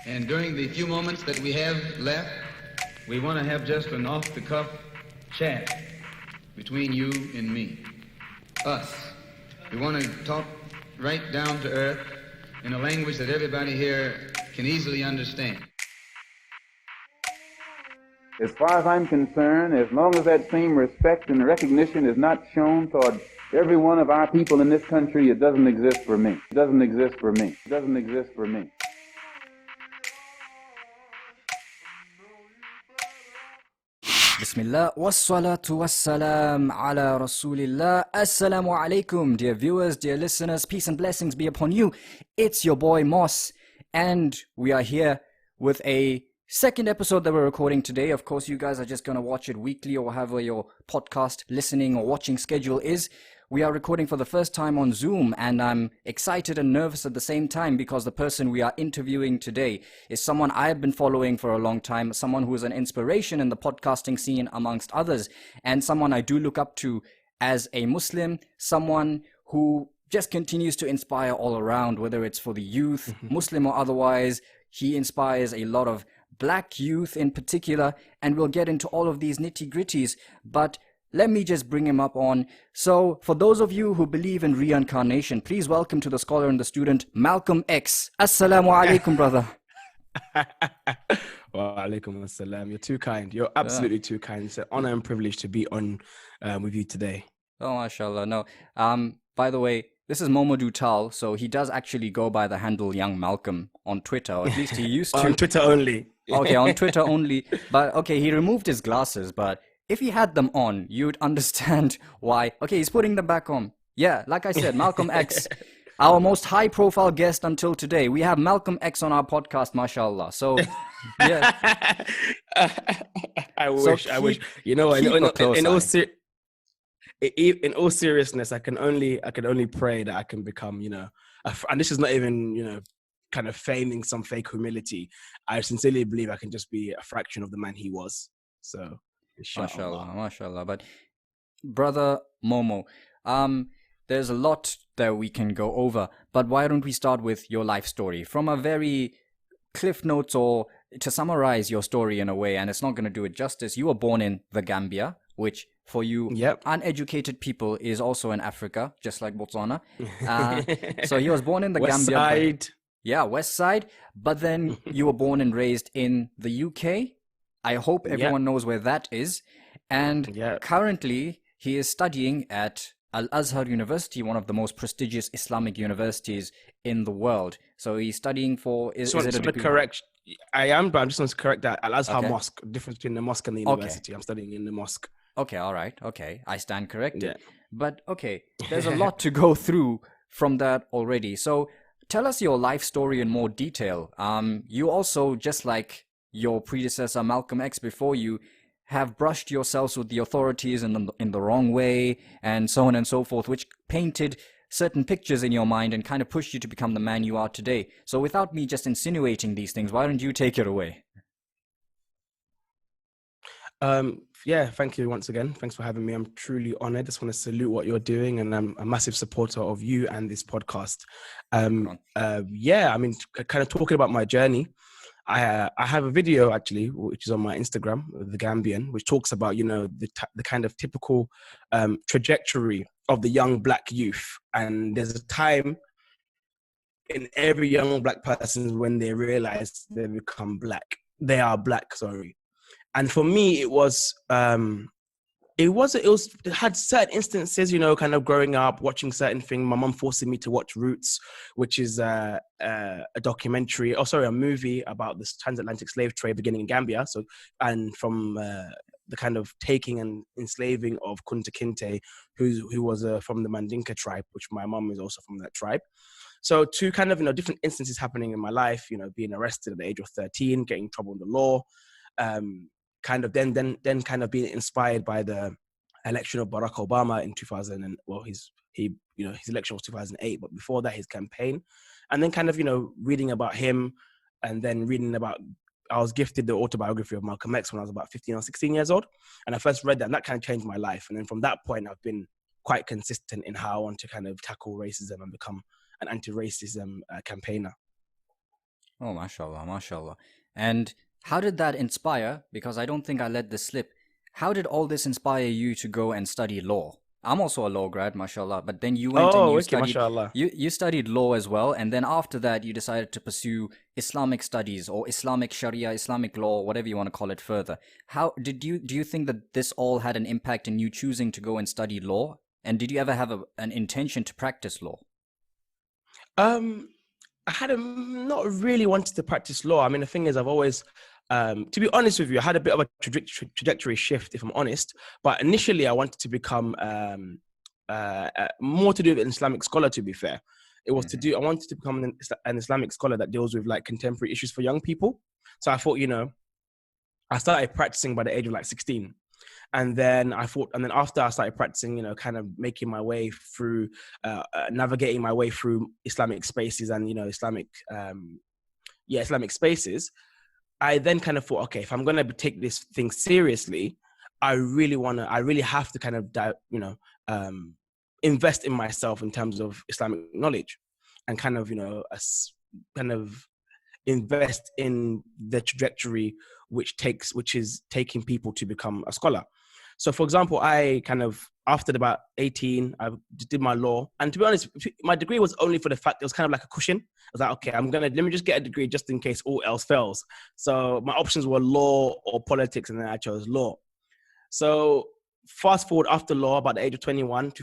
And during the few moments that we have left, we want to have just an off-the-cuff chat between you and me, us. We want to talk right down to earth in a language that everybody here can easily understand. As far as I'm concerned, as long as that same respect and recognition is not shown toward every one of our people in this country, it doesn't exist for me. It doesn't exist for me. It doesn't exist for me. Bismillah, wassalatu wassalam ala rasulillah. Assalamu alaikum, dear viewers, dear listeners, peace and blessings be upon you. It's your boy Moss, and we are here with a second episode that we're recording today. Of course, you guys are just going to watch it weekly or however your podcast listening or watching schedule is. We are recording for the first time on Zoom, and I'm excited and nervous at the same time because the person we are interviewing today is someone I have been following for a long time, someone who is an inspiration in the podcasting scene amongst others, and someone I do look up to as a Muslim, someone who just continues to inspire all around, whether it's for the youth, Muslim or otherwise. He inspires a lot of Black youth in particular, and we'll get into all of these nitty-gritties, but let me just bring him up on. So, for those of you who believe in reincarnation, please welcome to the scholar and the student, Malcolm X. Assalamu alaikum, brother. Wa alaikum assalam. You're too kind. You're absolutely too kind. It's an honor and privilege to be on with you today. Oh, mashallah. No. By the way, this is Momodou Taal, so he does actually go by the handle Young Malcolm on Twitter, or at least he used to. On Twitter only. Okay, on Twitter only. But okay, he removed his glasses, but if he had them on, you'd understand why. Okay, he's putting them back on. Yeah, like I said, Malcolm X, our most high-profile guest until today. We have Malcolm X on our podcast, mashallah. So, yeah. I wish. You know, in all seriousness, I can only pray that I can become, you know, and this is not even, you know, kind of feigning some fake humility. I sincerely believe I can just be a fraction of the man he was. So. Mashallah, mashallah. But brother Momo, there's a lot that we can go over, but why don't we start with your life story from a very cliff notes, or to summarize your story in a way, and it's not going to do it justice. You were born in the Gambia, which for you uneducated people is also in Africa, just like Botswana. So he was born in the West Gambia. Side. West side, but then you were born and raised in the UK. I hope everyone knows where that is. And currently, he is studying at Al-Azhar University, one of the most prestigious Islamic universities in the world. So he's studying for... Is it a degree? Correct. I am, but I just want to correct that. Al-Azhar Mosque, difference between the mosque and the university. I'm studying in the mosque. Okay, all right. Okay, I stand corrected. Yeah. But okay, there's a lot to go through from that already. So tell us your life story in more detail. You also, just like your predecessor Malcolm X before you, have brushed yourselves with the authorities in the wrong way, and so on and so forth, which painted certain pictures in your mind and kind of pushed you to become the man you are today. So without me just insinuating these things, why don't you take it away? Thank you once again. Thanks for having me. I'm truly honored. Just want to salute what you're doing, and I'm a massive supporter of you and this podcast. I mean, kind of talking about my journey. I have a video actually, which is on my Instagram, the Gambian, which talks about, you know, the kind of typical trajectory of the young Black youth. And there's a time in every young Black person when they realize they become Black. They are Black, sorry. And for me, it had certain instances, you know, kind of growing up, watching certain things. My mum forcing me to watch Roots, which is a movie about this transatlantic slave trade beginning in Gambia. So, and from the kind of taking and enslaving of Kunta Kinte, who was from the Mandinka tribe, which my mum is also from that tribe. So two kind of, you know, different instances happening in my life, you know, being arrested at the age of 13, getting in trouble in the law, kind of then kind of being inspired by the election of Barack Obama in 2000, and his election was 2008, but before that his campaign, and then kind of, you know, reading about him, and then I was gifted the autobiography of Malcolm X when I was about 15 or 16 years old, and I first read that, and that kind of changed my life. And then from that point, I've been quite consistent in how I want to kind of tackle racism and become an anti-racism campaigner. Oh, mashallah, mashallah. And how did that inspire? Because I don't think I let this slip. How did all this inspire you to go and study law? I'm also a law grad, mashallah, but then you went and Oh, you okay, studied mashallah. you studied law as well, and then after that you decided to pursue Islamic studies or Islamic Sharia, Islamic law, whatever you want to call it further. How did you do you think that this all had an impact in you choosing to go and study law? And did you ever have an intention to practice law? Um, I had not really wanted to practice law. I mean, the thing is, I've always, to be honest with you, I had a bit of a trajectory shift, if I'm honest. But initially, I wanted to become more to do with an Islamic scholar. To be fair, it was to Hmm. do. I wanted to become an Islamic scholar that deals with like contemporary issues for young people. So I thought, I started practicing by the age of like 16. And then after I started practicing, kind of making my way through, navigating my way through Islamic spaces and, Islamic spaces, I then kind of thought, okay, if I'm going to take this thing seriously, I really have to kind of, invest in myself in terms of Islamic knowledge and kind of, kind of invest in the trajectory which is taking people to become a scholar. So, for example, I kind of, after about 18, I did my law. And to be honest, my degree was only for the fact it was kind of like a cushion. I was like, okay, let me just get a degree just in case all else fails. So my options were law or politics, and then I chose law. So fast forward after law, about the age of 21,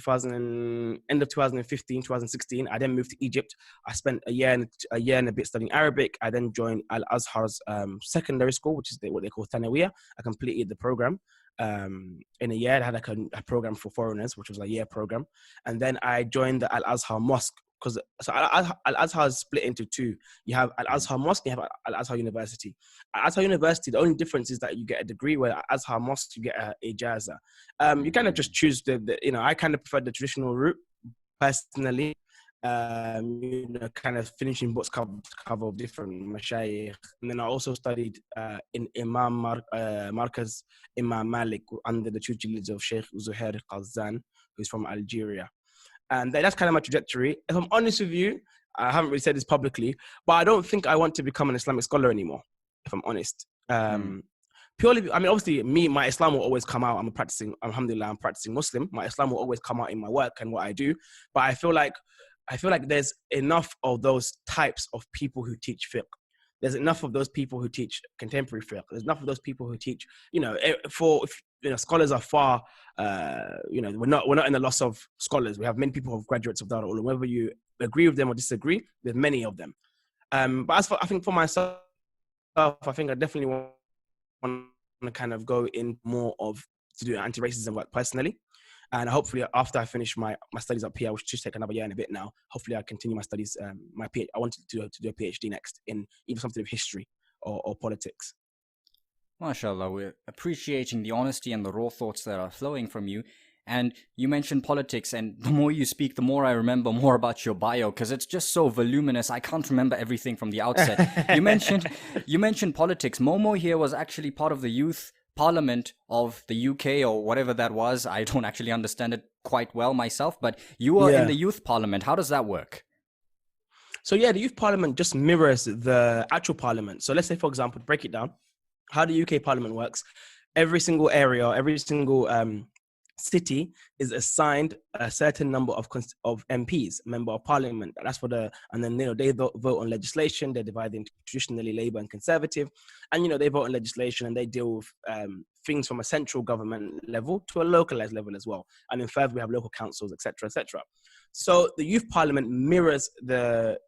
end of 2015, 2016, I then moved to Egypt. I spent a year and a bit studying Arabic. I then joined Al-Azhar's secondary school, which is what they call Thanawiyah. I completed the program in a year. I had like a program for foreigners, which was a year program. And then I joined the Al-Azhar Mosque, because Al-Azhar is split into two. You have Al-Azhar Mosque, and you have Al-Azhar University. Al-Azhar University, the only difference is that you get a degree, where Al-Azhar Mosque, you get a ijaza. You kind of just choose I kind of prefer the traditional route, personally. Kind of finishing books cover of different mashayikh. And then I also studied in Markaz Imam Malik under the tutelage of Sheikh Zuhair Qazan, who's from Algeria. And that's kind of my trajectory. If I'm honest with you, I haven't really said this publicly, but I don't think I want to become an Islamic scholar anymore, if I'm honest. Hmm. Purely, I mean, obviously, my Islam will always come out. Alhamdulillah, I'm practicing Muslim. My Islam will always come out in my work and what I do. But I feel like there's enough of those types of people who teach fiqh. There's enough of those people who teach contemporary fiqh. There's enough of those people who teach, scholars are far, we're not in the loss of scholars. We have many people who have graduates of Darul Ulum. Whether you agree with them or disagree, there's many of them. But I think for myself, I think I definitely want to kind of go in more to do anti-racism work personally. And hopefully, after I finish my studies up here, which should take another year and a bit now, hopefully I continue my studies. I wanted to do a PhD next in either something of history or politics. MashaAllah, we're appreciating the honesty and the raw thoughts that are flowing from you. And you mentioned politics, and the more you speak, the more I remember more about your bio, because it's just so voluminous. I can't remember everything from the outset. You mentioned politics. Momo here was actually part of the youth parliament of the UK or whatever that was. I don't actually understand it quite well myself, but you were in the youth parliament. How does that work? So yeah, the youth parliament just mirrors the actual parliament. So let's say, for example, break it down, how the UK parliament works. Every single area, every single city is assigned a certain number of MPs, member of parliament. That's and then they vote on legislation. They're divided into traditionally Labour and Conservative, and they vote on legislation and they deal with things from a central government level to a localized level as well. And in further, we have local councils, etc., etc. So the youth parliament mirrors the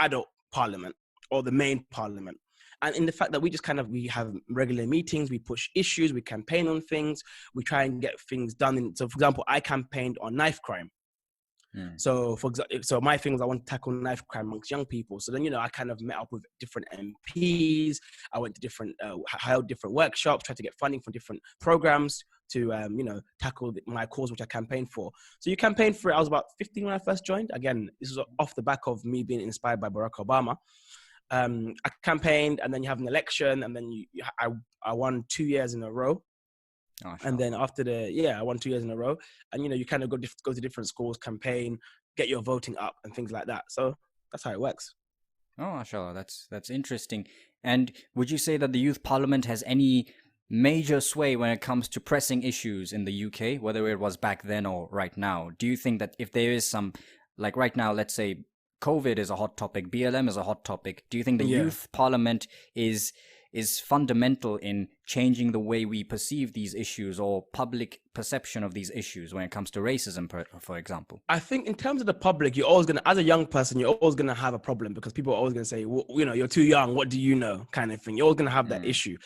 adult parliament or the main parliament. And in the fact that we have regular meetings, we push issues, we campaign on things, we try and get things done. So, for example, I campaigned on knife crime. So, so my thing was I want to tackle knife crime amongst young people. So then, I kind of met up with different MPs. I went to held different workshops, tried to get funding for different programs to, tackle my cause, which I campaigned for. So you campaigned for it. I was about 15 when I first joined. Again, this was off the back of me being inspired by Barack Obama. I campaigned, and then you have an election, and then I won 2 years in a row. Oh, sure. And then after I won 2 years in a row, and you kind of go to different schools, campaign, get your voting up, and things like that. So that's how it works. Oh, mashallah, that's interesting. And would you say that the youth parliament has any major sway when it comes to pressing issues in the UK, whether it was back then or right now? Do you think that if there is some, like right now, let's say COVID is a hot topic, BLM is a hot topic, do you think the Yeah. youth parliament is fundamental in changing the way we perceive these issues or public perception of these issues when it comes to racism, for example? I think in terms of the public, you're always going to, as a young person, you're always going to have a problem because people are always going to say, well, you know, you're too young. What do you know? Kind of thing. You're always going to have that issue.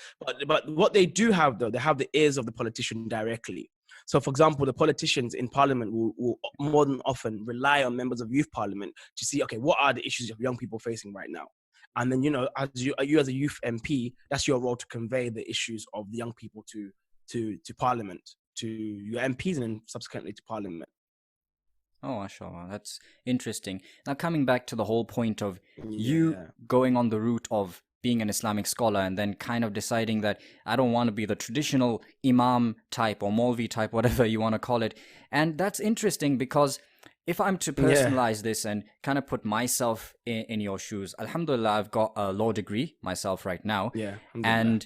But what they do have, though, they have the ears of the politician directly. So, for example, the politicians in parliament will more than often rely on members of youth parliament to see, okay, what are the issues of young people facing right now? And then, you know, as you as a youth MP, that's your role to convey the issues of the young people to parliament, to your MPs, and then subsequently to parliament. Oh, mashallah, that's interesting. Now, coming back to the whole point of you going on the route of being an Islamic scholar and then kind of deciding that I don't want to be the traditional imam type or Maulvi type, whatever you want to call it. And that's interesting because if I'm to personalize this and kind of put myself in your shoes, alhamdulillah, I've got a law degree myself right now. Yeah. And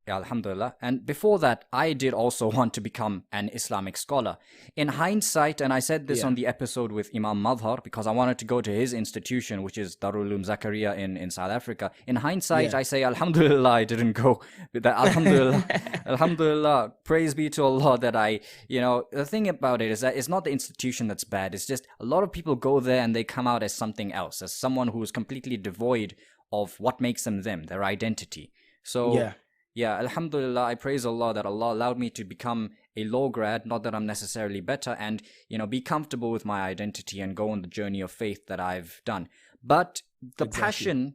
alhamdulillah. And before that, I did also want to become an Islamic scholar. In hindsight, and I said this on the episode with Imam Madhar, because I wanted to go to his institution, which is Darul Uloom Zakaria in South Africa. In hindsight, I say, alhamdulillah, I didn't go. Alhamdulillah, alhamdulillah, praise be to Allah that I, you know, the thing about it is that it's not the institution that's bad. It's just a lot of people go there and they come out as something else, as someone who is completely devoid of what makes them, their identity. So, yeah, alhamdulillah, I praise Allah that Allah allowed me to become a law grad, not that I'm necessarily better, and, you know, be comfortable with my identity and go on the journey of faith that I've done. But the passion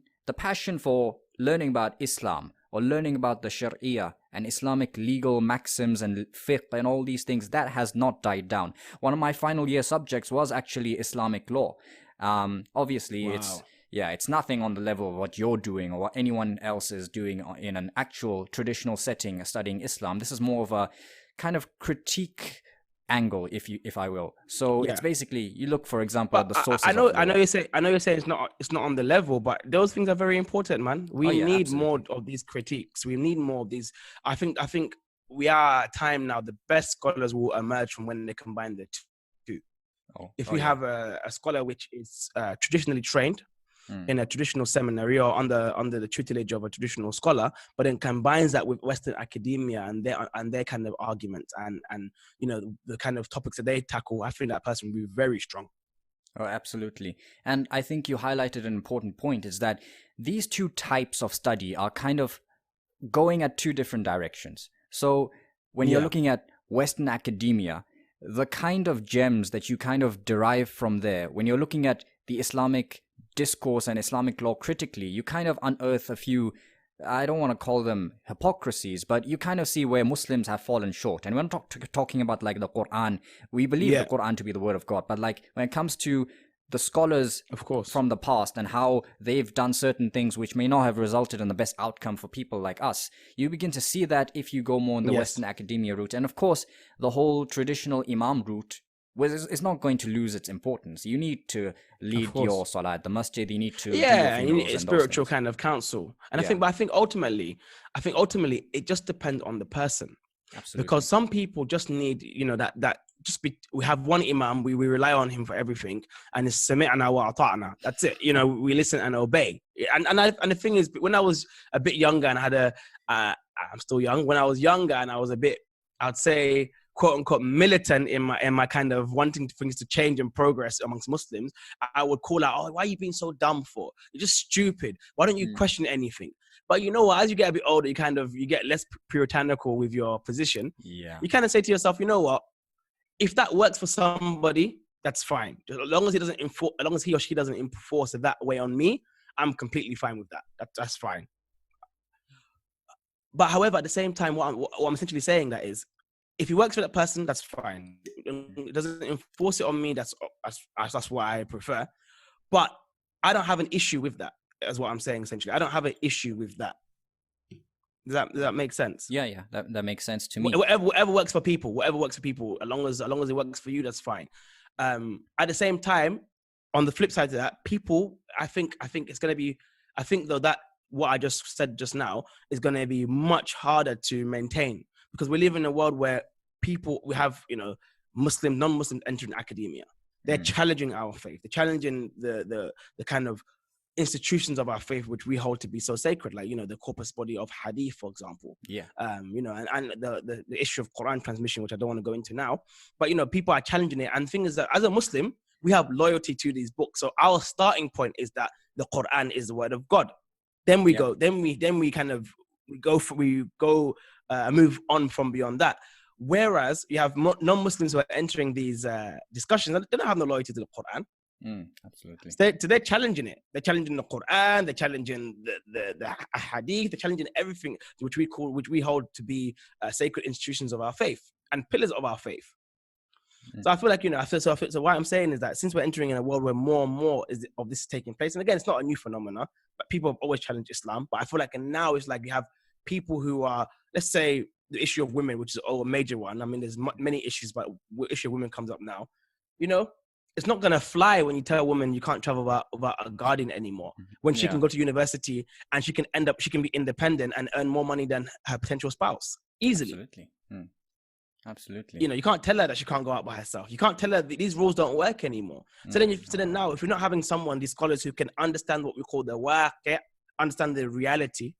for learning about Islam or learning about the Sharia and Islamic legal maxims and fiqh and all these things, that has not died down. One of my final year subjects was actually Islamic law. Obviously, it's nothing on the level of what you're doing or what anyone else is doing in an actual traditional setting studying Islam. This is more of a kind of critique angle, if I will. So it's basically, you look, for example, at the sources. I know you're saying it's not on the level, but those things are very important, man. We need more of these critiques. We need more of these. I think we are at a time now. The best scholars will emerge from when they combine the two. If you have a scholar which is traditionally trained in a traditional seminary or under the tutelage of a traditional scholar, but then combines that with Western academia and their kind of arguments and you know, the kind of topics that they tackle, I think that person will be very strong. Oh, absolutely. And I think you highlighted an important point, is that these two types of study are kind of going at two different directions. So when you're looking at Western academia, the kind of gems that you kind of derive from there, when you're looking at the Islamic discourse and Islamic law critically, you kind of unearth a few, I don't want to call them hypocrisies, but you kind of see where Muslims have fallen short. And when talking about like the Quran, we believe the Quran to be the word of God, but like when it comes to the scholars, of course, from the past and how they've done certain things which may not have resulted in the best outcome for people like us, you begin to see that if you go more in the Western academia route. And of course, the whole traditional imam route is not going to lose its importance. You need to lead your salah at the masjid. You need to you need a spiritual kind of counsel. And I think ultimately it just depends on the person. Absolutely. Because some people just need, you know, we have one imam, we rely on him for everything, and it's sami'na wa ata'na. That's it. You know, we listen and obey. And the thing is, when I was a bit younger and I'm still young. When I was younger and I was a bit, I'd say, quote unquote, militant in my kind of wanting things to change and progress amongst Muslims, I would call out, oh, why are you being so dumb for? You're just stupid. Why don't you question anything? But you know what, as you get a bit older, you get less puritanical with your position. Yeah. You kind of say to yourself, you know what, if that works for somebody, that's fine. As long as he or she doesn't enforce it that way on me, I'm completely fine with that. That's fine. But however, at the same time, what I'm essentially saying that is, if it works for that person, that's fine. It doesn't enforce it on me. That's what I prefer. But I don't have an issue with that, is what I'm saying, essentially. I don't have an issue with that. Does that make sense? Yeah, that makes sense to me. Whatever works for people, as long as it works for you, that's fine. At the same time, on the flip side of that, people, I think it's going to be, I think though that what I just said just now is going to be much harder to maintain, because we live in a world where we have, Muslim, non-Muslim entering academia. They're challenging our faith. They're challenging the kind of institutions of our faith, which we hold to be so sacred, like, the corpus body of hadith, for example. Yeah. And the issue of Quran transmission, which I don't want to go into now, but, people are challenging it. And the thing is that as a Muslim, we have loyalty to these books. So our starting point is that the Quran is the word of God. Then we go, then we kind of move on from beyond that. Whereas you have non-Muslims who are entering these discussions, and they don't have no loyalty to the Quran. Absolutely. So they're challenging it. They're challenging the Quran. They're challenging the hadith. They're challenging everything which we hold to be sacred institutions of our faith and pillars of our faith. So I feel like, so what I'm saying is that since we're entering in a world where more and more of this is taking place, and again, it's not a new phenomenon, but people have always challenged Islam. But I feel like now it's like you have people who are, let's say, the issue of women, which is a major one. I mean, there's many issues, but the issue of women comes up now. It's not going to fly when you tell a woman you can't travel without a guardian anymore. When she can go to university and she can be independent and earn more money than her potential spouse easily. Absolutely. Absolutely. You can't tell her that she can't go out by herself. You can't tell her that these rules don't work anymore. So then now, if you're not having these scholars who can understand what we call the waqi', understand the reality,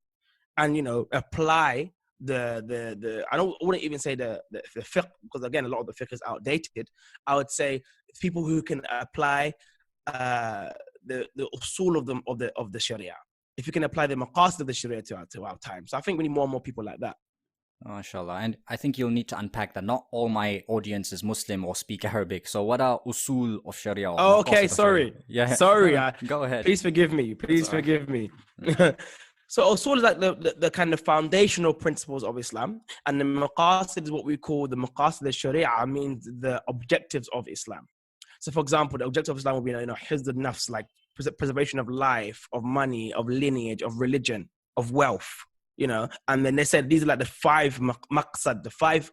and apply I wouldn't even say the fiqh, because again, a lot of the fiqh is outdated. I would say people who can apply the usool of the sharia. If you can apply the maqasid of the sharia to our time. So I think we need more and more people like that. MashaAllah. And I think you'll need to unpack that. Not all my audience is Muslim or speak Arabic. So what are usool of Sharia? Oh, okay, sorry. Yeah. Sorry. Go ahead. Please forgive me. Forgive me. So usool is like the kind of foundational principles of Islam. And the maqasid is what we call the maqasid al-sharia, means the objectives of Islam. So for example, the objective of Islam will be, hifz al-nafs, like preservation of life, of money, of lineage, of religion, of wealth. And then they said these are like the 5 maqsad, the 5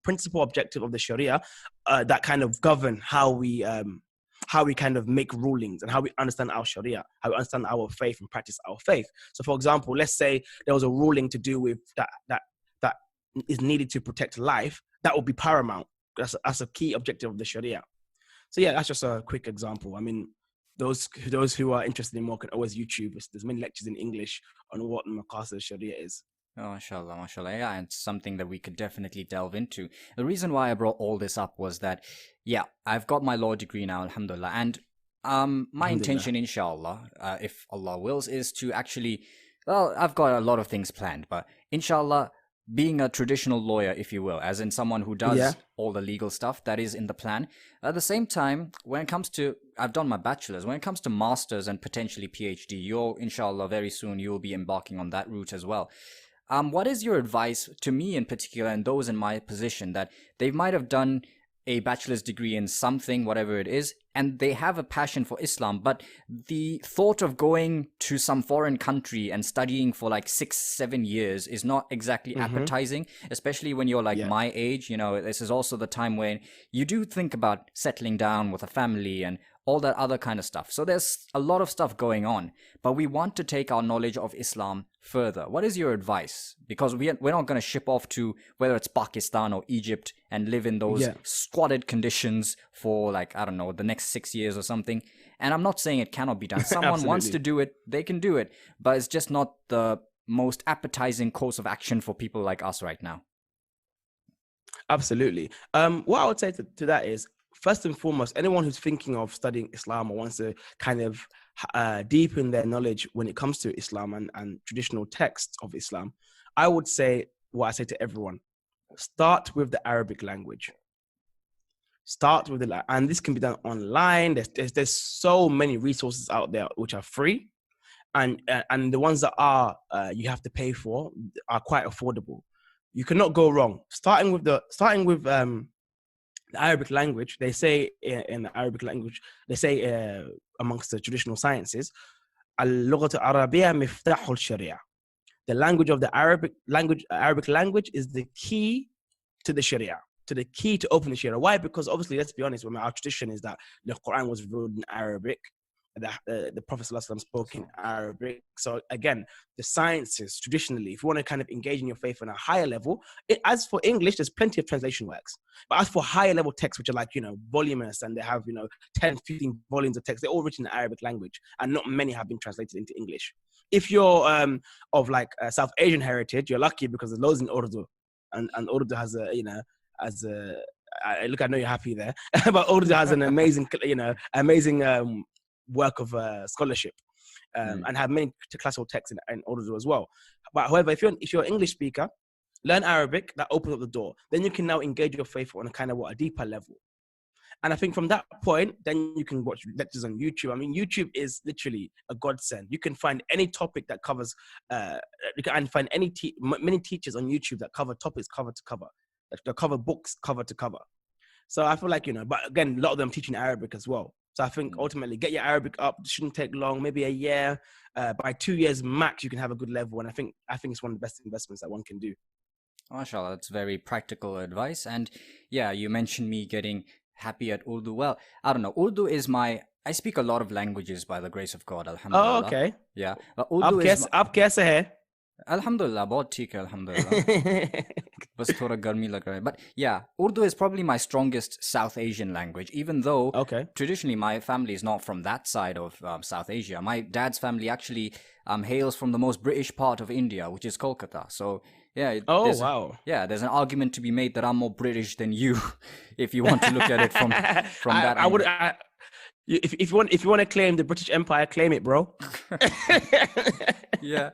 principal objective of the Sharia that kind of govern how we kind of make rulings and how we understand our Sharia, how we understand our faith and practice our faith. So, for example, let's say there was a ruling to do with that is needed to protect life. That would be paramount. That's a key objective of the Sharia. So yeah, that's just a quick example. I mean, those who are interested in more can always YouTube. There's many lectures in English on what Maqasid Sharia is. Oh, mashallah. Yeah, and it's something that we could definitely delve into. The reason why I brought all this up was that, I've got my law degree now, alhamdulillah. And my intention, inshallah, if Allah wills, is to actually, I've got a lot of things planned, but inshallah, being a traditional lawyer, if you will, as in someone who does all the legal stuff, that is in the plan. At the same time, when it comes to, I've done my bachelor's, when it comes to masters and potentially PhD, inshallah, very soon you'll be embarking on that route as well. What is your advice to me in particular and those in my position that they might have done a bachelor's degree in something, whatever it is, and they have a passion for Islam, but the thought of going to some foreign country and studying for like 6-7 years is not exactly appetizing, especially when you're like my age. This is also the time when you do think about settling down with a family and all that other kind of stuff. So there's a lot of stuff going on, but we want to take our knowledge of Islam further. What is your advice? Because we're not going to ship off to whether it's Pakistan or Egypt and live in those squatted conditions for like, I don't know, the next 6 years or something. And I'm not saying it cannot be done. Someone wants to do it, they can do it, but it's just not the most appetizing course of action for people like us right now. Absolutely. What I would say to that is, first and foremost, anyone who's thinking of studying Islam or wants to kind of deepen their knowledge when it comes to Islam and traditional texts of Islam, I would say what I say to everyone: start with the Arabic language. And this can be done online. There's so many resources out there which are free, and the ones that are you have to pay for are quite affordable. You cannot go wrong. Starting with the Arabic language, they say in the Arabic language, they say amongst the traditional sciences, al-lughatu arabiyya miftahu al-sharia. The language of the Arabic language is the key to the Sharia. to the key to open the Sharia. Why? Because obviously, let's be honest, our tradition is that the Quran was revealed in Arabic. The Prophet ﷺ spoke in Arabic. So again, the sciences, traditionally, if you want to kind of engage in your faith on a higher level, as for English, there's plenty of translation works. But as for higher level texts, which are like, voluminous, and they have, 10, 15 volumes of text, they're all written in the Arabic language, and not many have been translated into English. If you're of like South Asian heritage, you're lucky because there's loads in Urdu. And Urdu has I know you're happy there, but Urdu has an amazing, work of scholarship, and have many classical texts in Urdu as well. But however, if you're an English speaker, learn Arabic. That opens up the door. Then you can now engage your faith on a deeper level. And I think from that point, then you can watch lectures on YouTube. I mean, YouTube is literally a godsend. You can find any topic that covers, you can find many teachers on YouTube that cover topics cover to cover, that cover books cover to cover. So I feel like, but again, a lot of them teaching Arabic as well. So I think ultimately get your Arabic up. It shouldn't take long, maybe a year. By 2 years max, you can have a good level. And I think it's one of the best investments that one can do. MashaAllah, that's very practical advice. And yeah, you mentioned me getting happy at Urdu. Well, I don't know. Urdu is I speak a lot of languages by the grace of God. Alhamdulillah. Oh, okay. Yeah. Urdu is... आप कैसे है? Alhamdulillah, बहुत ठीक है, alhamdulillah. बस थोड़ा गर्मी लग रहा है. But yeah, Urdu is probably my strongest South Asian language, even though traditionally my family is not from that side of South Asia. My dad's family actually hails from the most British part of India, which is Kolkata. So yeah. There's an argument to be made that I'm more British than you, if you want to look at it from that. I would. If you want to claim the British Empire, claim it, bro. Yeah.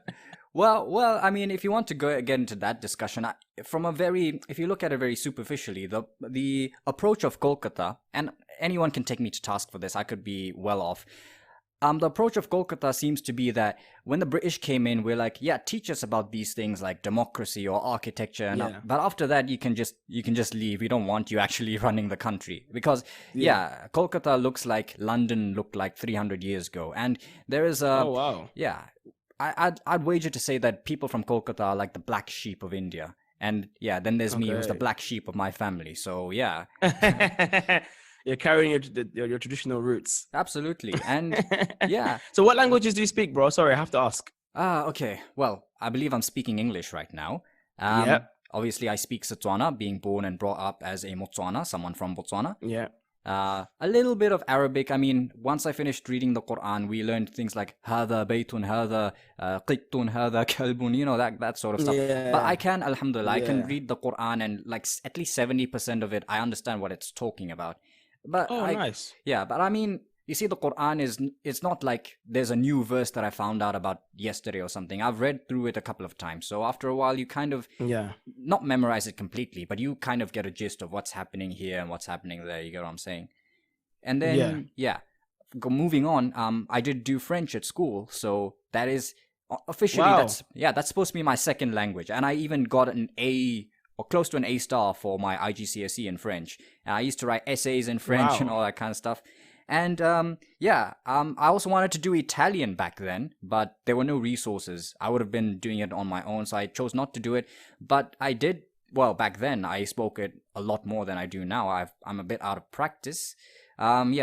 Well, I mean, if you want to get into that discussion, if you look at it very superficially, the approach of Kolkata, and anyone can take me to task for this, I could be well off. The approach of Kolkata seems to be that when the British came in, we're like, yeah, teach us about these things like democracy or architecture, but after that you can just leave. We don't want you actually running the country, because Kolkata looks like London looked like 300 years ago, and there is I'd wager to say that people from Kolkata are like the black sheep of India. And yeah, then there's me, who's the black sheep of my family. So yeah. You're carrying your traditional roots. Absolutely. And yeah. So what languages do you speak, bro? Sorry, I have to ask. Okay. Well, I believe I'm speaking English right now. Obviously, I speak Setswana, being born and brought up as a Motswana, someone from Botswana. Yeah. A little bit of Arabic. I mean, once I finished reading the Quran, we learned things like هذا بيت هذا قط هذا كلب, that sort of stuff. Yeah. But I can, alhamdulillah, I can read the Quran, and like at least 70% of it, I understand what it's talking about. But nice. Yeah, but I mean, you see, the Quran it's not like there's a new verse that I found out about yesterday or something. I've read through it a couple of times. So after a while, you kind of not memorize it completely, but you kind of get a gist of what's happening here and what's happening there. You get what I'm saying? And then, moving on, I did do French at school. So that is officially, that's supposed to be my second language. And I even got an A or close to an A star for my IGCSE in French. And I used to write essays in French and all that kind of stuff. And I also wanted to do Italian back then, but there were no resources. I would have been doing it on my own, so I chose not to do it. But I did, well, back then I spoke it a lot more than I do now. I'm a bit out of practice. How many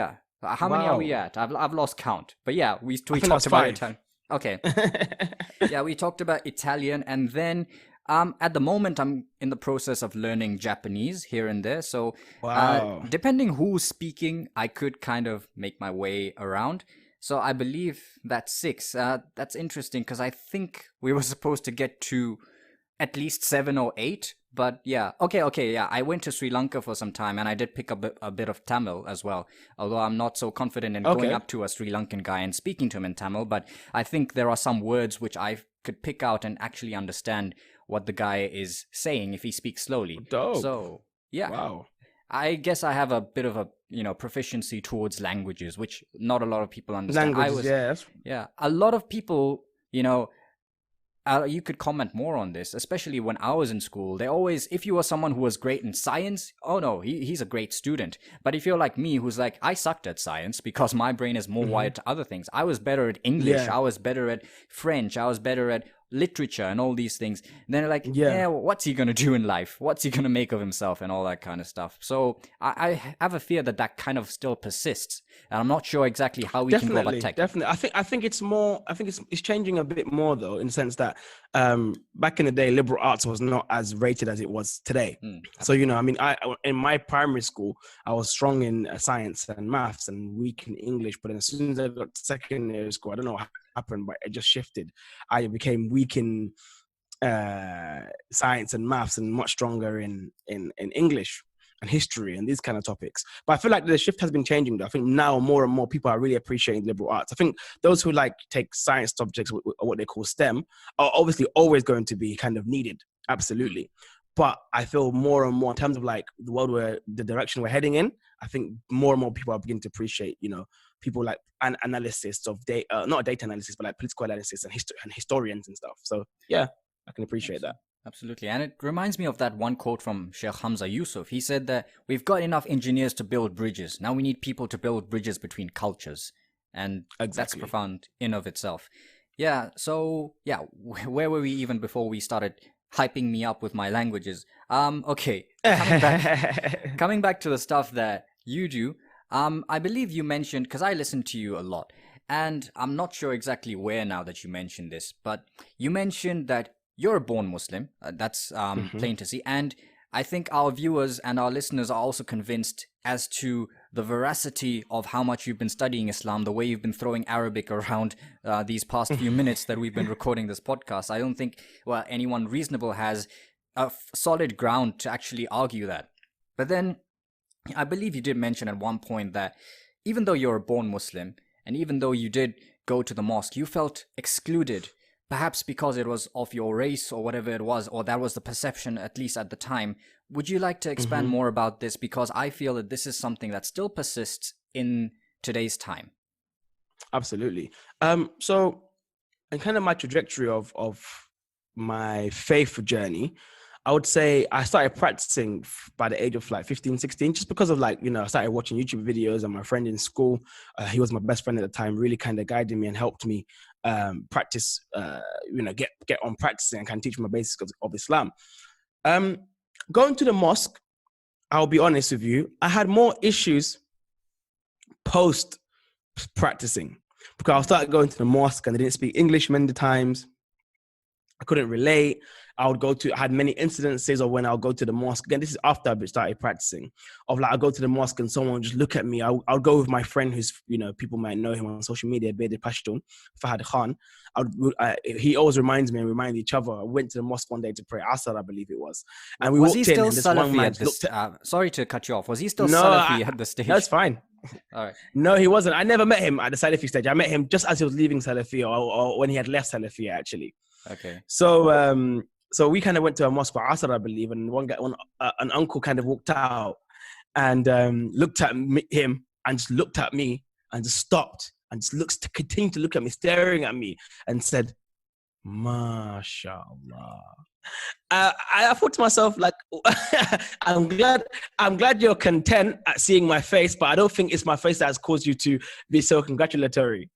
are we at? I've lost count. But yeah, we talked about Italian. Okay. Yeah, we talked about Italian, and then at the moment, I'm in the process of learning Japanese here and there. So depending who's speaking, I could kind of make my way around. So I believe that's 6. That's interesting, because I think we were supposed to get to at least 7 or 8. But yeah, okay, yeah. I went to Sri Lanka for some time, and I did pick up a bit of Tamil as well. Although I'm not so confident in going up to a Sri Lankan guy and speaking to him in Tamil. But I think there are some words which I could pick out and actually understand what the guy is saying if he speaks slowly. Dope. So yeah, I guess I have a bit of a proficiency towards languages, which not a lot of people understand. A lot of people, you could comment more on this, especially when I was in school. They always, if you were someone who was great in science, oh no, he's a great student. But if you're like me, who's like, I sucked at science because my brain is more wired to other things. I was better at English. I was better at French. I was better at literature and all these things. And then like, Yeah. well, what's he going to do in life? What's he going to make of himself and all that kind of stuff? So I have a fear that kind of still persists. And I'm not sure exactly how we can go about tackling. Definitely. I think it's more, I think it's changing a bit more though, in the sense that back in the day, liberal arts was not as rated as it was today. So, you know, I mean, in my primary school, I was strong in science and maths and weak in English. But then as soon as I got to secondary school, I don't know what happened, but it just shifted. I became weak in science and maths and much stronger in English and history and these kind of topics. But I feel like the shift has been changing though. I think now more and more people are really appreciating liberal arts. I think those who like take science subjects, or what they call STEM, are obviously always going to be kind of needed. Absolutely. But I feel more and more in terms of like the world the direction we're heading in, I think more and more people are beginning to appreciate, you know, people like an analysis of data, not data analysis, but like political analysis and historians and stuff. So yeah, I can appreciate that. Absolutely. And it reminds me of that one quote from Sheikh Hamza Yusuf. He said that we've got enough engineers to build bridges. Now we need people to build bridges between cultures. And that's profound in of itself. Yeah. So yeah, where were we even before we started hyping me up with my languages? Okay. Coming back to the stuff that you do, I believe you mentioned, because I listen to you a lot, and I'm not sure exactly where now that you mentioned this, but you mentioned that you're a born Muslim. That's plain to see. And I think our viewers and our listeners are also convinced as to the veracity of how much you've been studying Islam, the way you've been throwing Arabic around these past few minutes that we've been recording this podcast. I don't think anyone reasonable has a solid ground to actually argue that. But then I believe you did mention at one point that even though you're a born Muslim, and even though you did go to the mosque, you felt excluded. Perhaps because it was of your race or whatever it was, or that was the perception, at least at the time. Would you like to expand more about this? Because I feel that this is something that still persists in today's time. Absolutely. So, in kind of my trajectory of my faith journey, I would say I started practicing by the age of like 15, 16, just because of like, you know, I started watching YouTube videos, and my friend in school, he was my best friend at the time, really kind of guided me and helped me practice, you know, get on practicing and kind of teach me my basics of Islam. Going to the mosque, I'll be honest with you, I had more issues post practicing, because I started going to the mosque and they didn't speak English many times. I couldn't relate. I had many incidences of when I'll go to the mosque. Again, this is after I started practicing. Of like, I'll go to the mosque and someone would just look at me. I'll go with my friend who's, you know, people might know him on social media, Bede Pashtun, Fahad Khan. He always reminds me and remind each other. I went to the mosque one day to pray Asr, I believe it was. And we walked in, and this one man looked at... Sorry to cut you off. Was he still Salafi at the stage? That's fine. All right. No, he wasn't. I never met him at the Salafi stage. I met him just as he was leaving Salafi, or when he had left Salafi, actually. Okay. So we kind of went to a mosque for Asr, I believe, and an uncle kind of walked out and looked at him and just looked at me and just stopped and just continued to look at me, staring at me, and said, "MashaAllah." I thought to myself, like, I'm glad you're content at seeing my face, but I don't think it's my face that has caused you to be so congratulatory.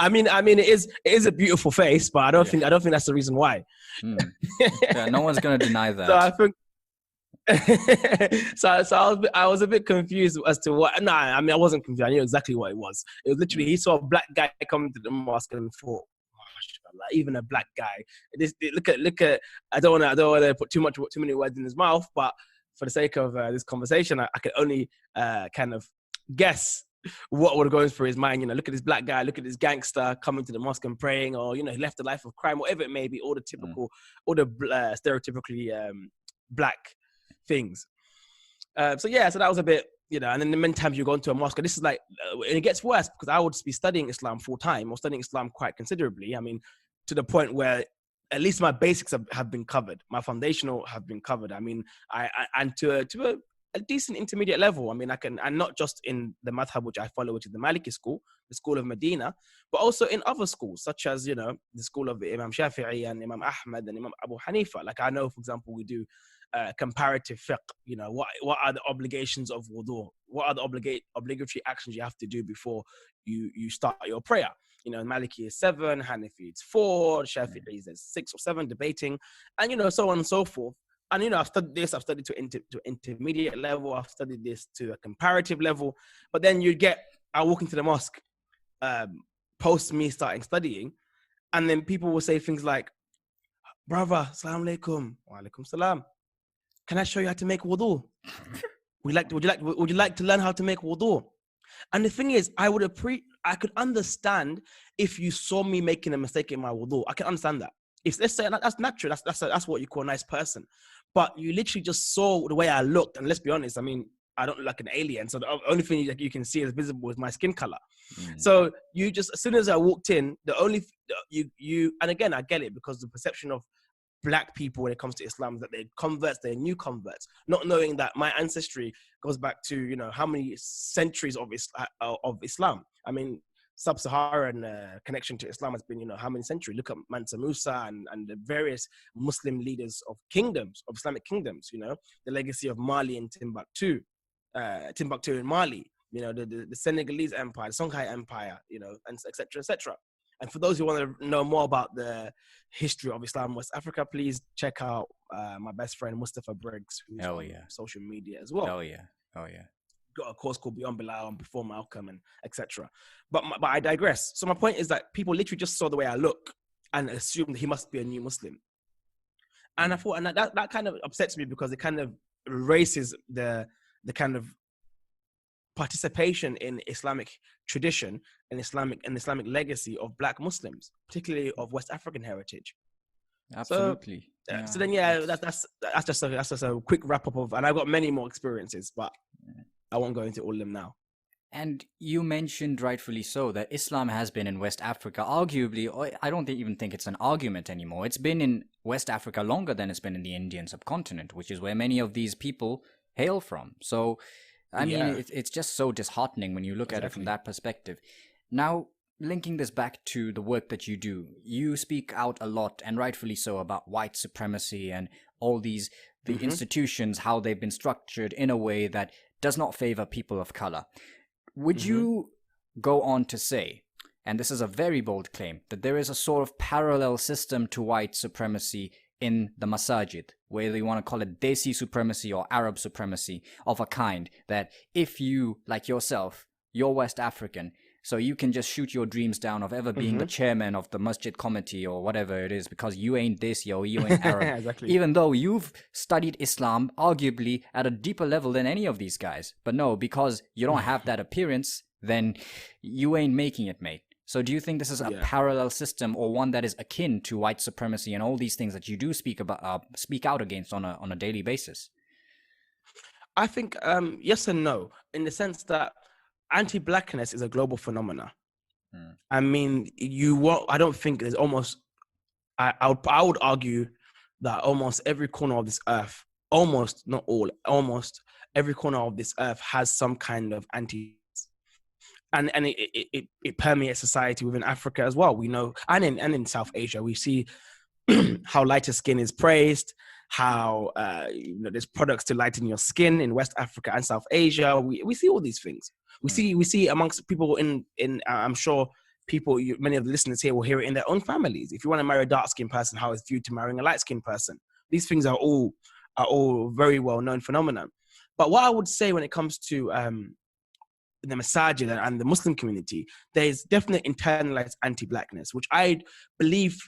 I mean, it is a beautiful face, but I don't think that's the reason why. Yeah, no one's gonna deny that. So I think. so I was a bit confused as to what. No, I mean, I wasn't confused. I knew exactly what it was. It was literally, he saw a black guy coming to the mosque and thought, like, even a black guy. Look at. I don't want to put too many words in his mouth, but for the sake of this conversation, I could only kind of guess what would go through his mind. You know, look at this black guy, look at this gangster coming to the mosque and praying, or, you know, he left a life of crime, whatever it may be, all the typical, all the stereotypically black things. So that was a bit, you know. And then the many times you go into a mosque, this is like, and it gets worse because I would be studying Islam full time, or studying Islam quite considerably. I mean, to the point where at least my basics have been covered, my foundational have been covered. I mean, and to a decent intermediate level. I mean, I can, and not just in the madhab which I follow, which is the Maliki school, the school of Medina, but also in other schools, such as, you know, the school of Imam Shafi'i and Imam Ahmad and Imam Abu Hanifa. Like, I know, for example, we do comparative fiqh. You know, what are the obligations of wudu? What are the obligatory actions you have to do before you start your prayer? You know, Maliki is 7, Hanafi is 4, Shafi'i is 6 or 7, debating, and, you know, so on and so forth. And, you know, I've studied this, I've studied to intermediate level, I've studied this to a comparative level. But then I walk into the mosque, post me starting studying, and then people will say things like, brother, salam alaikum, wa alaikum salam. Can I show you how to make wudu? Would you like to learn how to make wudu? And the thing is, I could understand if you saw me making a mistake in my wudu. I can understand that. If let's say that's natural, that's what you call a nice person. But you literally just saw the way I looked, and let's be honest, I mean, I don't look like an alien, so the only thing that you can see is visible is my skin color. So you just, as soon as I walked in, and again, I get it, because the perception of Black people when it comes to Islam is that they're new converts, not knowing that my ancestry goes back to, you know, how many centuries of Islam. I mean, sub-Saharan connection to Islam has been, you know, how many centuries? Look at Mansa Musa and the various Muslim leaders of Islamic kingdoms, you know, the legacy of Mali and Timbuktu in Mali, you know, the Senegalese Empire, the Songhai Empire, you know, and et cetera, et cetera. And for those who want to know more about the history of Islam in West Africa, please check out my best friend, Mustafa Briggs, who's on social media as well. Oh yeah. Got a course called Beyond Bilal and Before Malcolm and etc. But I digress. So my point is that people literally just saw the way I look and assumed he must be a new Muslim. And I thought, and that kind of upsets me, because it kind of erases the kind of participation in Islamic tradition and Islamic legacy of Black Muslims, particularly of West African heritage. Absolutely. So then, that's just a quick wrap up of, and I've got many more experiences, but I won't go into all of them now. And you mentioned, rightfully so, that Islam has been in West Africa, arguably, I don't even think it's an argument anymore. It's been in West Africa longer than it's been in the Indian subcontinent, which is where many of these people hail from. So, I mean, it's just so disheartening when you look at it from that perspective. Now, linking this back to the work that you do, you speak out a lot, and rightfully so, about white supremacy and all these, the institutions, how they've been structured in a way that does not favor people of color. Would you go on to say, and this is a very bold claim, that there is a sort of parallel system to white supremacy in the masajid, whether you want to call it Desi Supremacy or Arab supremacy of a kind, that if you, like yourself, you're West African, so you can just shoot your dreams down of ever being the chairman of the masjid committee or whatever it is, because you ain't Desi or you ain't Arab, even though you've studied Islam arguably at a deeper level than any of these guys. But no, because you don't have that appearance, then you ain't making it, mate. So do you think this is a parallel system, or one that is akin to white supremacy and all these things that you do speak out against on a daily basis? I think yes and no, in the sense that anti-blackness is a global phenomena. I mean, I don't think there's almost, I would argue that almost every corner of this earth, almost, not all, almost every corner of this earth has some kind of and it permeates society within Africa as well. We know, and in South Asia, we see how lighter skin is praised, how there's products to lighten your skin in West Africa and South Asia. We see all these things. We see amongst people in I'm sure many of the listeners here will hear it in their own families. If you want to marry a dark-skinned person, how it's viewed to marrying a light-skinned person. These things are all very well-known phenomena. But what I would say when it comes to the masajid and the Muslim community, there's definite internalized anti-blackness, which I believe,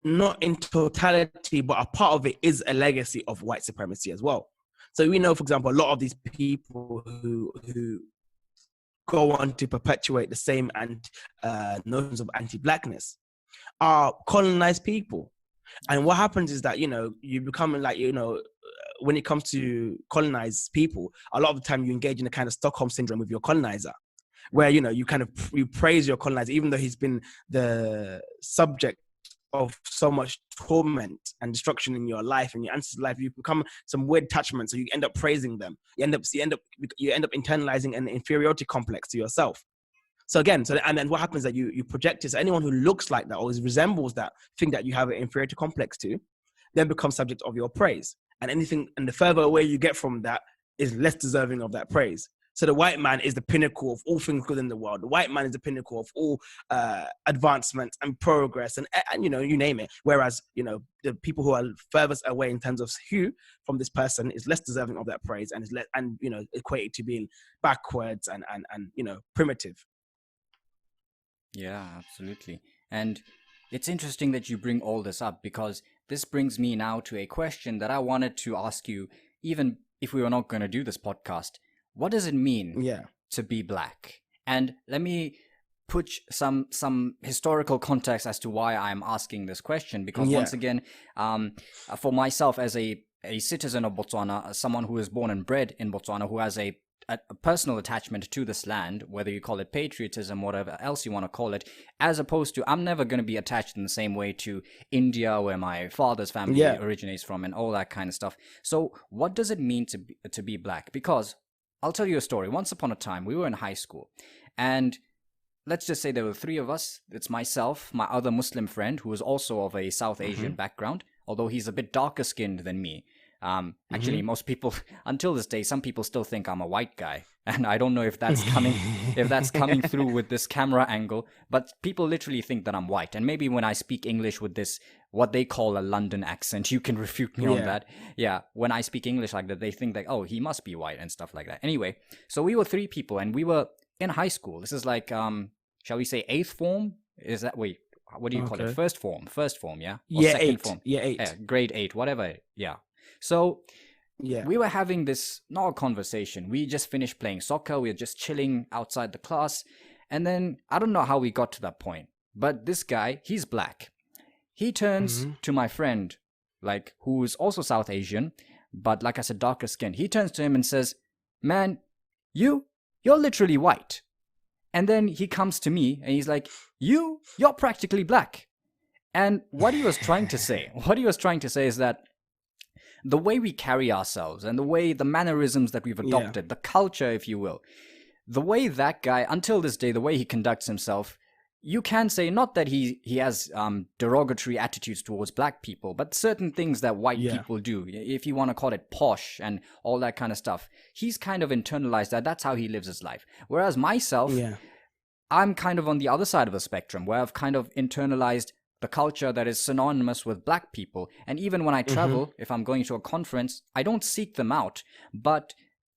not in totality, but a part of it is a legacy of white supremacy as well. So we know, for example, a lot of these people who go on to perpetuate the same notions of anti-blackness are colonized people. And what happens is that, you become like, when it comes to colonized people, a lot of the time you engage in a kind of Stockholm syndrome with your colonizer, where, you praise your colonizer, even though he's been the subject of so much torment and destruction in your life and your ancestors' life. You become some weird attachment, so you end up praising them. You end up internalizing an inferiority complex to yourself. So again, and then what happens is that you project it. So anyone who looks like that or resembles that thing that you have an inferiority complex to, then becomes subject of your praise. And the further away you get from that is less deserving of that praise. So the white man is the pinnacle of all things good in the world. The white man is the pinnacle of all advancement and progress and you know, you name it. Whereas, you know, the people who are furthest away in terms of hue from this person is less deserving of that praise and you know, equated to being backwards and you know, primitive. Yeah, absolutely. And it's interesting that you bring all this up, because this brings me now to a question that I wanted to ask you, even if we were not going to do this podcast. What does it mean to be black? And let me put some historical context as to why I'm asking this question, because once again, for myself as a citizen of Botswana, someone who is born and bred in Botswana, who has a personal attachment to this land, whether you call it patriotism, whatever else you want to call it, as opposed to, I'm never going to be attached in the same way to India, where my father's family originates from, and all that kind of stuff. So what does it mean to be black? Because I'll tell you a story. Once upon a time, we were in high school, and let's just say there were three of us. It's myself, my other Muslim friend, who is also of a South Asian background, although he's a bit darker skinned than me. Actually, most people, until this day, some people still think I'm a white guy, and I don't know if that's coming through with this camera angle, but people literally think that I'm white. And maybe when I speak English with this, what they call a London accent, you can refute me on that. Yeah, when I speak English like that, they think that, oh, he must be white and stuff like that. Anyway, so we were three people, and we were in high school. This is like, shall we say eighth form? Is that, wait, what do you call it? First form, yeah? Or second form? Eight. Yeah, grade 8, whatever, yeah. So we were having this, not a conversation. We just finished playing soccer. We were just chilling outside the class. And then I don't know how we got to that point, but this guy, he's black. He turns to my friend, like, who is also South Asian, but like I said, darker skinned. He turns to him and says, man, you're literally white. And then he comes to me and he's like, you're practically black. And what he was trying to say is that the way we carry ourselves and the mannerisms that we've adopted, the culture, if you will, the way that guy, until this day, the way he conducts himself, you can say not that he has derogatory attitudes towards black people, but certain things that white people do, if you want to call it posh and all that kind of stuff, he's kind of internalized that. That's how he lives his life. Whereas myself, I'm kind of on the other side of the spectrum, where I've kind of internalized the culture that is synonymous with black people. And even when I travel, if I'm going to a conference, I don't seek them out, but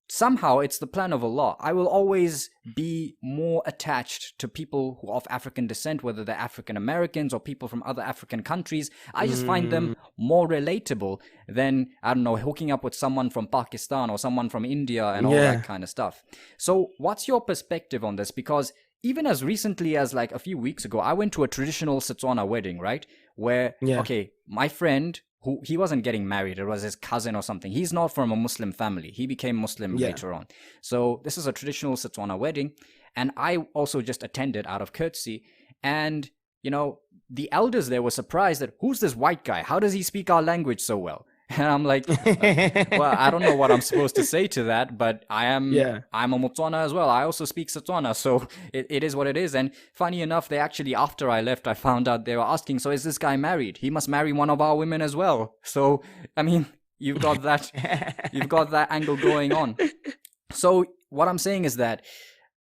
somehow it's the plan of Allah. I will always be more attached to people who are of African descent, whether they're African Americans or people from other African countries. I just find them more relatable than, I don't know, hooking up with someone from Pakistan or someone from India and all that kind of stuff. So what's your perspective on this? Because even as recently as like a few weeks ago, I went to a traditional Setswana wedding, right? Where, okay, my friend, he wasn't getting married, it was his cousin or something. He's not from a Muslim family. He became Muslim later on. So this is a traditional Setswana wedding. And I also just attended out of courtesy. And, you know, the elders there were surprised that, who's this white guy? How does he speak our language so well? And I'm like, well, I don't know what I'm supposed to say to that, but I'm a Motswana as well. I also speak Setswana, so it is what it is. And funny enough, they actually, after I left, I found out they were asking, so is this guy married? He must marry one of our women as well. So, I mean, you've got that angle going on. So what I'm saying is that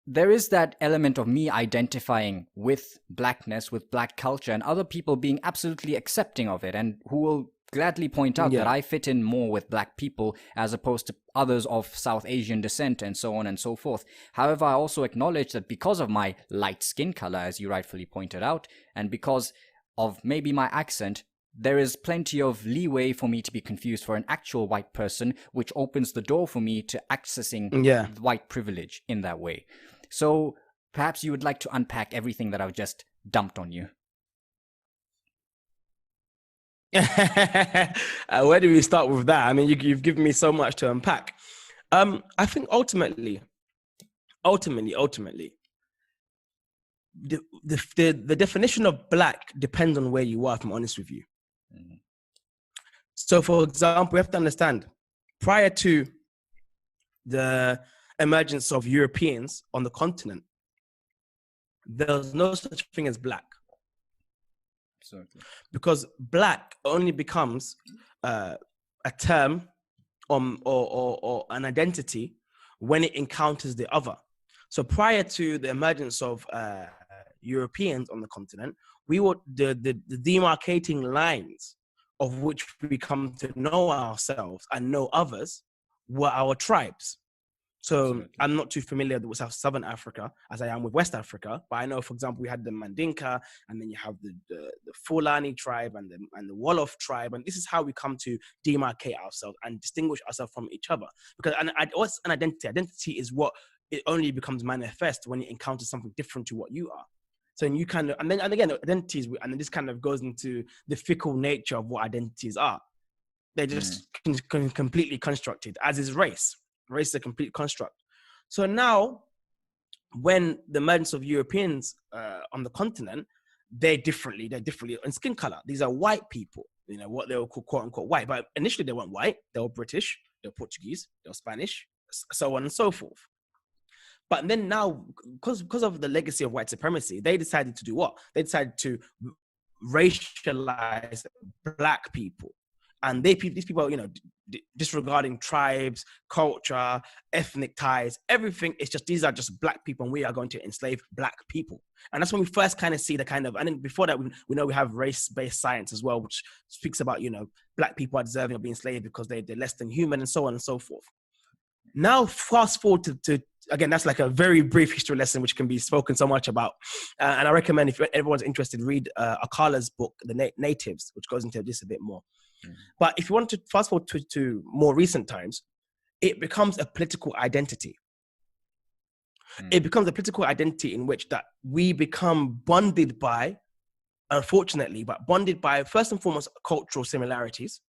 there is that element of me identifying with blackness, with black culture, and other people being absolutely accepting of it, and who will gladly point out that I fit in more with black people as opposed to others of South Asian descent and so on and so forth. However, I also acknowledge that because of my light skin color, as you rightfully pointed out, and because of maybe my accent, there is plenty of leeway for me to be confused for an actual white person, which opens the door for me to accessing white privilege in that way. So perhaps you would like to unpack everything that I've just dumped on you. Where do we start with that? I mean, you've given me so much to unpack. I think ultimately, the definition of black depends on where you are, if I'm honest with you. So, for example, we have to understand, prior to the emergence of Europeans on the continent, there was no such thing as black. Exactly. because black only becomes a term or an identity when it encounters the other. So prior to the emergence of Europeans on the continent, we were the demarcating lines of which we come to know ourselves and know others were our tribes. So Absolutely. I'm not too familiar with Southern Africa as I am with West Africa, but I know, for example, we had the Mandinka, and then you have the Fulani tribe and the Wolof tribe, and this is how we come to demarcate ourselves and distinguish ourselves from each other. Because what's an identity? Identity is what it only becomes manifest when you encounter something different to what you are. So you kind of, and again, identities, and then this kind of goes into the fickle nature of what identities are. They're just completely constructed, as is race. Race is a complete construct. So now, when the emergence of Europeans on the continent, they're differently in skin color. These are white people, you know, what they were called, quote unquote, white. But initially they weren't white. They were British, they were Portuguese, they were Spanish, so on and so forth. But then now, because of the legacy of white supremacy, they decided to do what? They decided to racialize black people. And these people are, you know, disregarding tribes, culture, ethnic ties, everything. It's just, these are just black people, and we are going to enslave black people. And that's when we first kind of see the kind of, and then before that, we know we have race-based science as well, which speaks about, you know, black people are deserving of being enslaved because they're less than human, and so on and so forth. Now, fast forward to again, that's like a very brief history lesson, which can be spoken so much about. And I recommend, if everyone's interested, read Akala's book, The Natives, which goes into this a bit more. But if you want to fast forward to more recent times, it becomes a political identity. It becomes a political identity in which that we become bonded by, unfortunately, but bonded by, first and foremost, cultural similarities.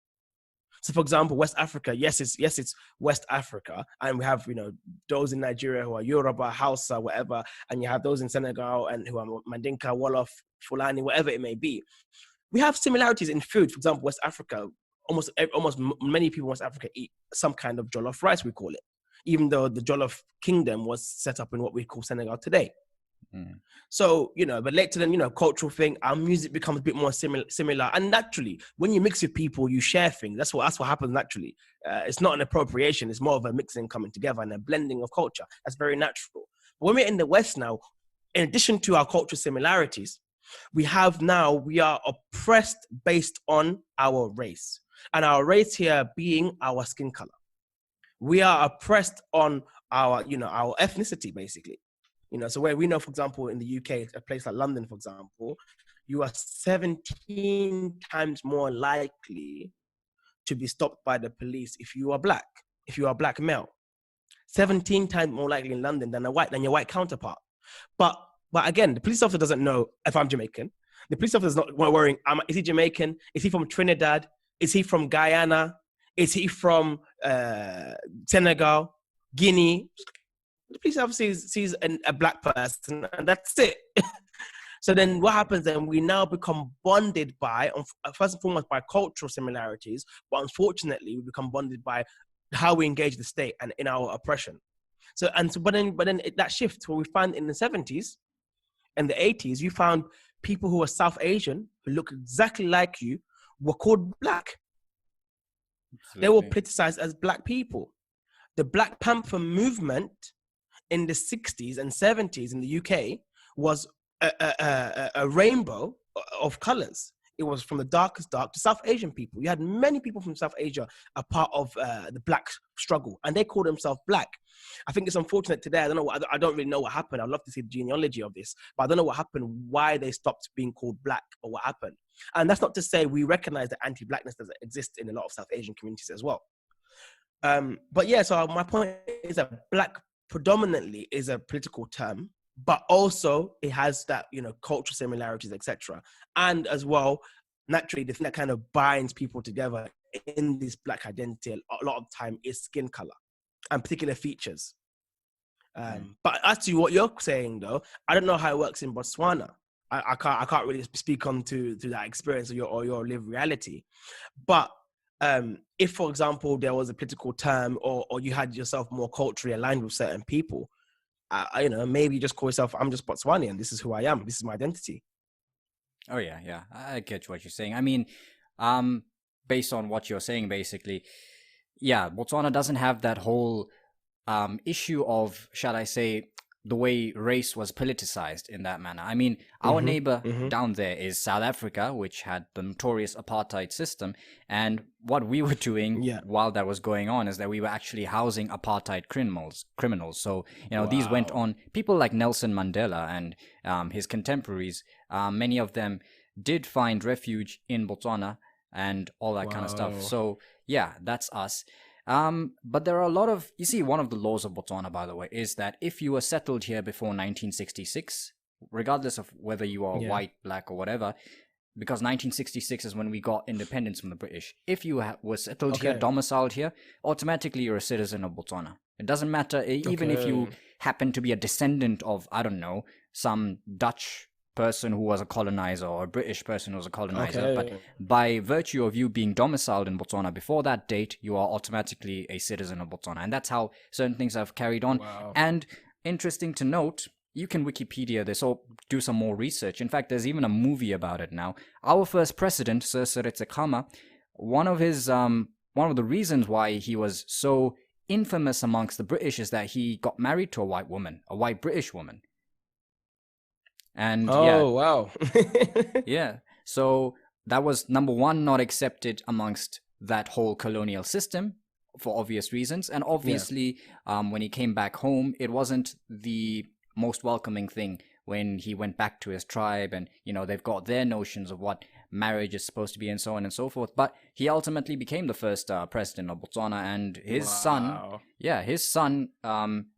So, for example, West Africa, yes, it's West Africa, and we have, you know, those in Nigeria who are Yoruba, Hausa, whatever, and you have those in Senegal and who are Mandinka, Wolof, Fulani, whatever it may be. We have similarities in food. For example, West Africa, almost many people in West Africa eat some kind of jollof rice, we call it, even though the Jollof Kingdom was set up in what we call Senegal today. So, you know, but later then, you know, cultural thing, our music becomes a bit more similar. And naturally, when you mix with people, you share things. That's what happens naturally. It's not an appropriation. It's more of a mixing, coming together, and a blending of culture. That's very natural. But when we're in the West now, in addition to our cultural similarities, we are oppressed based on our race. And our race here being our skin color. We are oppressed on our ethnicity, basically. You know, so where we know, for example, in the UK, a place like London, for example, you are 17 times more likely to be stopped by the police if you are black male. 17 times more likely in London than your white counterpart. But again, the police officer doesn't know if I'm Jamaican. The police officer is not worrying, is he Jamaican? Is he from Trinidad? Is he from Guyana? Is he from Senegal, Guinea? The police officer sees a black person, and that's it. So then what happens then? We now become bonded by, first and foremost, by cultural similarities, but unfortunately, we become bonded by how we engage the state and in our oppression. But then that shift, what we find in the 70s and the 80s, you found people who were South Asian, who look exactly like you, were called black. Absolutely. They were politicized as black people. The Black Panther movement in the 60s and 70s in the UK was a rainbow of colors. It was from the darkest dark to South Asian people. You had many people from South Asia a part of the black struggle, and they called themselves black. I think it's unfortunate today. I don't really know what happened. I'd love to see the genealogy of this, but I don't know what happened, why they stopped being called black, or what happened. And that's not to say we recognize that anti-blackness does exist in a lot of South Asian communities as well. But yeah, so my point is that black predominantly is a political term, but also it has that, you know, cultural similarities, etc. And as well, naturally, the thing that kind of binds people together in this black identity a lot of time is skin color and particular features. But as to what you're saying, though, I don't know how it works in Botswana. I can't really speak on to that experience or your lived reality. But if, for example, there was a political term or you had yourself more culturally aligned with certain people, you know, maybe you just call yourself, I'm just Botswanian. This is who I am. This is my identity. Oh yeah, yeah. I get what you're saying. I mean, based on what you're saying, basically, yeah, Botswana doesn't have that whole issue of, shall I say, the way race was politicized in that manner. I mean, our Mm-hmm. neighbor Mm-hmm. down there is South Africa, which had the notorious apartheid system. And what we were doing Yeah. while that was going on is that we were actually housing apartheid criminals. So, these went Wow. on. People like Nelson Mandela and his contemporaries, many of them did find refuge in Botswana and all that kind of stuff. Wow. So, yeah, that's us. But there are a lot of, you see, one of the laws of Botswana, by the way, is that if you were settled here before 1966, regardless of whether you are Yeah. white, black, or whatever, because 1966 is when we got independence from the British. If you were settled here, Okay. domiciled here, automatically you're a citizen of Botswana. It doesn't matter, even if you Okay. happen to be a descendant of, I don't know, some Dutch person who was a colonizer or a British person who was a colonizer, but Okay. by virtue of you being domiciled in Botswana before that date, you are automatically a citizen of Botswana. And that's how certain things have carried on. Wow. And interesting to note, you can Wikipedia this or do some more research. In fact, there's even a movie about it now. Our first president, Sir Seretse Khama, one of the reasons why he was so infamous amongst the British is that he got married to a white woman, a white British woman. And Oh, wow. yeah. So that was number one, not accepted amongst that whole colonial system for obvious reasons. And obviously, when he came back home, it wasn't the most welcoming thing when he went back to his tribe, and they've got their notions of what marriage is supposed to be and so on and so forth. But he ultimately became the first president of Botswana, and his son,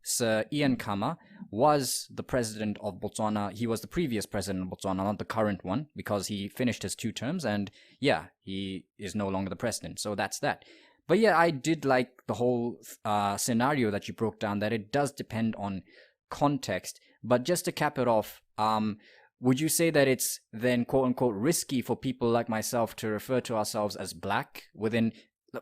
Sir Ian Khama, was the president of Botswana. He was the previous president of Botswana, not the current one, because he finished his 2 terms, and he is no longer the president. So that's that. But yeah, I did like the whole scenario that you broke down, that it does depend on context. But just to cap it off, would you say that it's then quote unquote risky for people like myself to refer to ourselves as black within,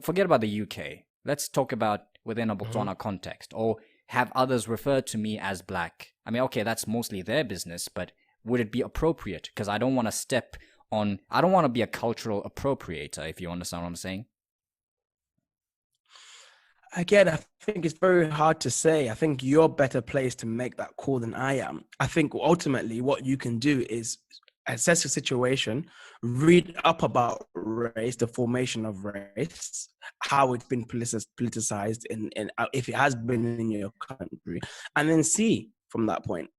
forget about the UK, let's talk about within a Botswana context, or have others refer to me as black? I mean, okay, that's mostly their business, but would it be appropriate? Because I don't want to be a cultural appropriator, if you understand what I'm saying. Again, I think it's very hard to say. I think you're better placed to make that call than I am. I think ultimately what you can do is assess the situation, read up about race, the formation of race, how it's been politicized in if it has been in your country, and then see from that point.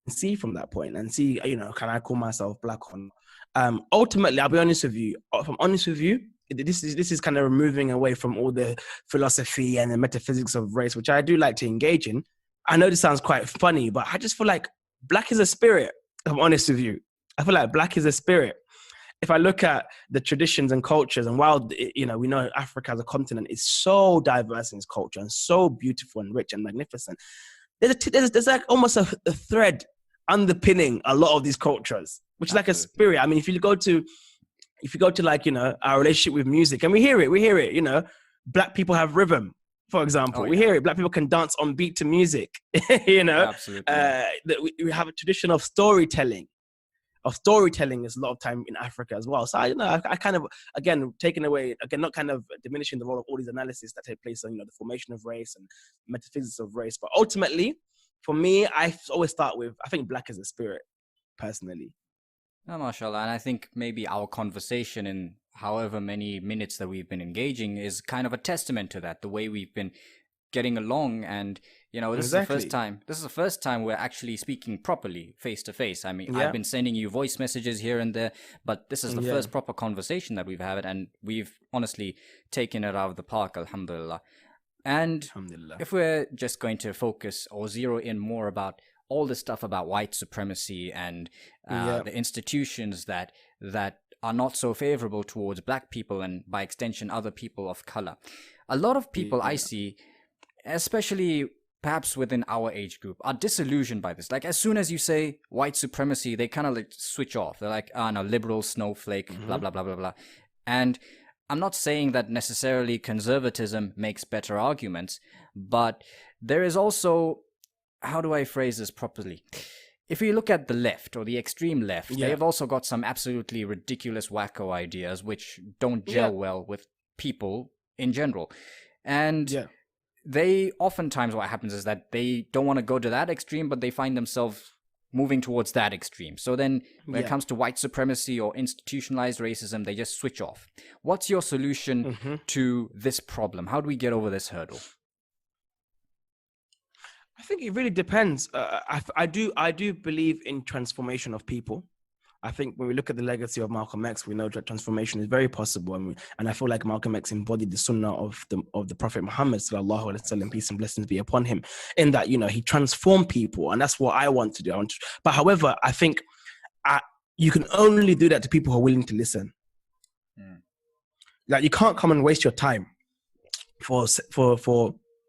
And see, can I call myself black or not? Ultimately, I'll be honest with you. If I'm honest with you, this is kind of moving away from all the philosophy and the metaphysics of race, which I do like to engage in. I know this sounds quite funny, but I just feel like black is a spirit. If I'm honest with you, I feel like black is a spirit. If I look at the traditions and cultures, and while we know Africa as a continent is so diverse in its culture and so beautiful and rich and magnificent, there's like almost a thread underpinning a lot of these cultures, which is like a spirit. I mean, if you go to like, our relationship with music, and we hear it, black people have rhythm, for example. We hear it. Black people can dance on beat to music, Absolutely. We have a tradition of storytelling. Is a lot of time in Africa as well. So I kind of, again, not kind of diminishing the role of all these analyses that take place on, the formation of race and metaphysics of race. But ultimately, for me, I always start with, I think black is a spirit, personally. Oh, mashallah. And I think maybe our conversation in however many minutes that we've been engaging is kind of a testament to that, the way we've been getting along. And this is the first time we're actually speaking properly face to face. I mean, I've been sending you voice messages here and there, but this is the first proper conversation that we've had, and we've honestly taken it out of the park, alhamdulillah. And if we're just going to focus or zero in more about all the stuff about white supremacy and the institutions that are not so favorable towards black people, and by extension other people of color, a lot of people I see, especially perhaps within our age group, are disillusioned by this. Like, as soon as you say white supremacy, they kind of like switch off. They're like, no, liberal snowflake, blah, blah, blah, blah, blah. And I'm not saying that necessarily conservatism makes better arguments, but there is also, how do I phrase this properly? if you look at the left or the extreme left, Yeah. they've also got some absolutely ridiculous wacko ideas which don't gel well with people in general. And Yeah. they oftentimes, what happens is that they don't want to go to that extreme, but they find themselves moving towards that extreme. So then when it comes to white supremacy or institutionalized racism, they just switch off. What's your solution to this problem? How do we get over this hurdle? I think it really depends. I do believe in transformation of people. I think when we look at the legacy of Malcolm X, we know that transformation is very possible, and I feel like Malcolm X embodied the sunnah of the Prophet Muhammad sallallahu alaihi wasallam, peace and blessings be upon him. In that, he transformed people, and that's what I want to do. But however, I think you can only do that to people who are willing to listen. Like, you can't come and waste your time for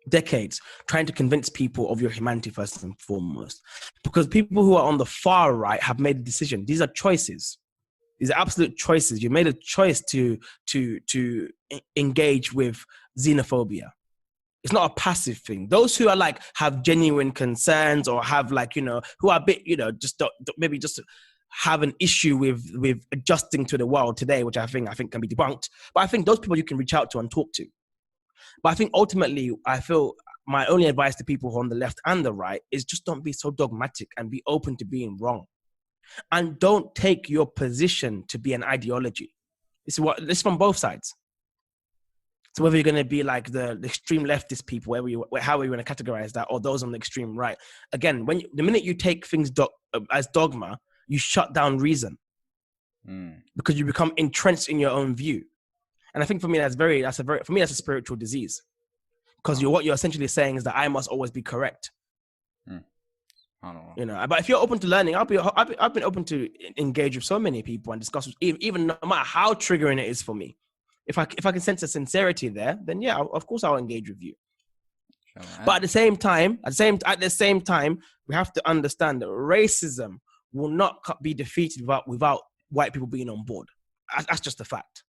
decades trying to convince people of your humanity first and foremost, because people who are on the far right have made a decision. These are choices. These are absolute choices. You made a choice to engage with xenophobia. It's not a passive thing. Those who are like have genuine concerns or have like who are a bit just maybe just have an issue with adjusting to the world today, which I think can be debunked. But I think those people you can reach out to and talk to. But I think ultimately, I feel my only advice to people who are on the left and the right is just don't be so dogmatic and be open to being wrong. And don't take your position to be an ideology. This is from both sides. So whether you're going to be like the extreme leftist people, how are you going to categorize that, or those on the extreme right? Again, the minute you take things as dogma, you shut down reason because you become entrenched in your own view. And I think for me, that's a spiritual disease, because what you're essentially saying is that I must always be correct. I don't know. But if you're open to learning, I've been open to engage with so many people and discuss, even no matter how triggering it is for me. If I can sense a sincerity there, then yeah, of course I'll engage with you. Sure. But at the same time, we have to understand that racism will not be defeated without white people being on board. That's just a fact.